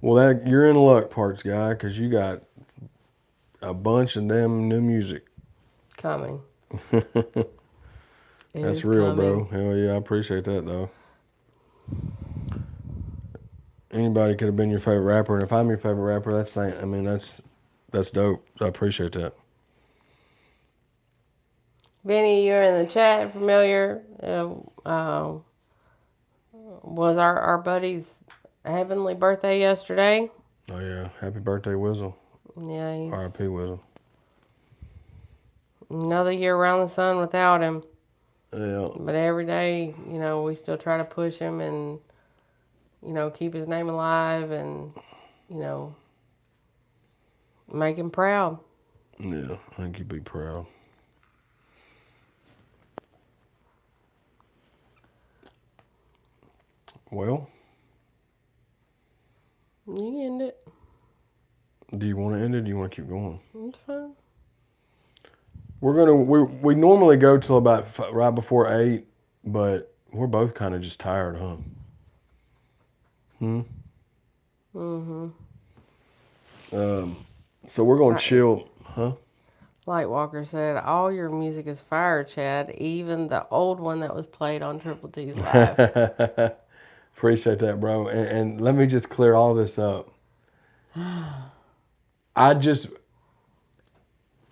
Well, that you're in luck, parts guy, because you got a bunch of damn new music.
coming.
That's real, bro. Hell yeah, I appreciate that though. Anybody could have been your favorite rapper, and if I'm your favorite rapper, that's saying. I mean, that's dope. I appreciate that.
Benny, you're in the chat. Familiar? Was our buddy's heavenly birthday yesterday?
Oh yeah, happy birthday, Wizzle.
Yeah, he's
R.I.P. Wizzle.
another year around the sun without him.
Yeah.
But every day, you know, we still try to push him and, you know, keep his name alive and, you know, make him proud.
Yeah, I think you'd be proud. Well,
You can end it.
do you want to end it? Or do you want to keep going?
It's fine.
We normally go till about right before 8, but we're both kind of just tired, huh?
Mm-hmm.
So we're gonna chill, huh?
Lightwalker said, all your music is fire, Chad. Even the old one that was played on Triple T's Live.
Appreciate that, bro. And let me just clear all this up.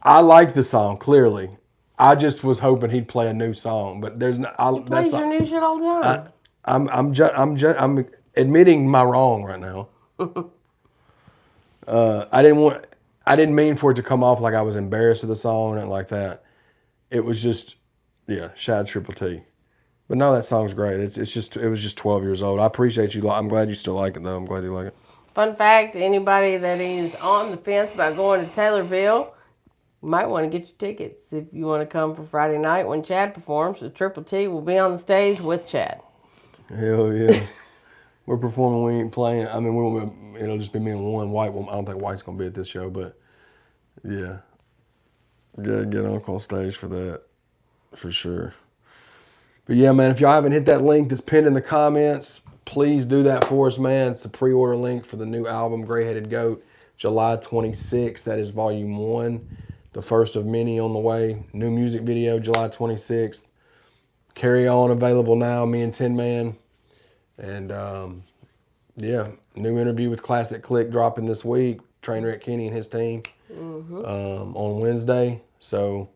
I like the song clearly. I just was hoping he'd play a new song, but there's not.
He plays your new shit all the time.
I'm admitting my wrong right now. I didn't mean for it to come off like I was embarrassed of the song and like that. It was just, yeah, Shad Triple T. But no, that song's great. It was just 12 years old. I appreciate you. I'm glad you still like it though. I'm glad you like it.
Fun fact, anybody that is on the fence about going to Taylorville, you might want to get your tickets if you want to come for Friday night when Chad performs. So Triple T will be on the stage with Chad.
Hell yeah. We're performing. We ain't playing. I mean, it'll just be me and one White. Well, I don't think White's gonna be at this show, but yeah, get Uncle on stage for that, for sure. But yeah, man, if y'all haven't hit that link that's pinned in the comments, please do that for us, man. It's a pre-order link for the new album, Gray Headed Goat. July 26th. That is volume 1, the first of many on the way. New music video, July 26th. Carry On available now, me and Tin Man. And yeah, new interview with Classic Click dropping this week. Trainwreck Kenny and his team on Wednesday. So,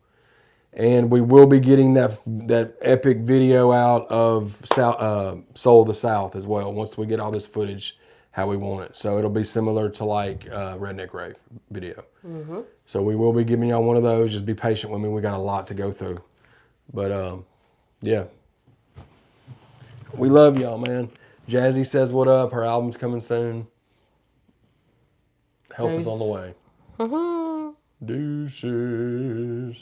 and we will be getting that epic video out of Soul of the South as well. Once we get all this footage how we want it, so it'll be similar to like Redneck Rave video. So we will be giving y'all one of those. Just be patient with me. We got a lot to go through, but yeah, we love y'all, man. Jazzy says what up. Her album's coming soon. Help is on the way. Deuces.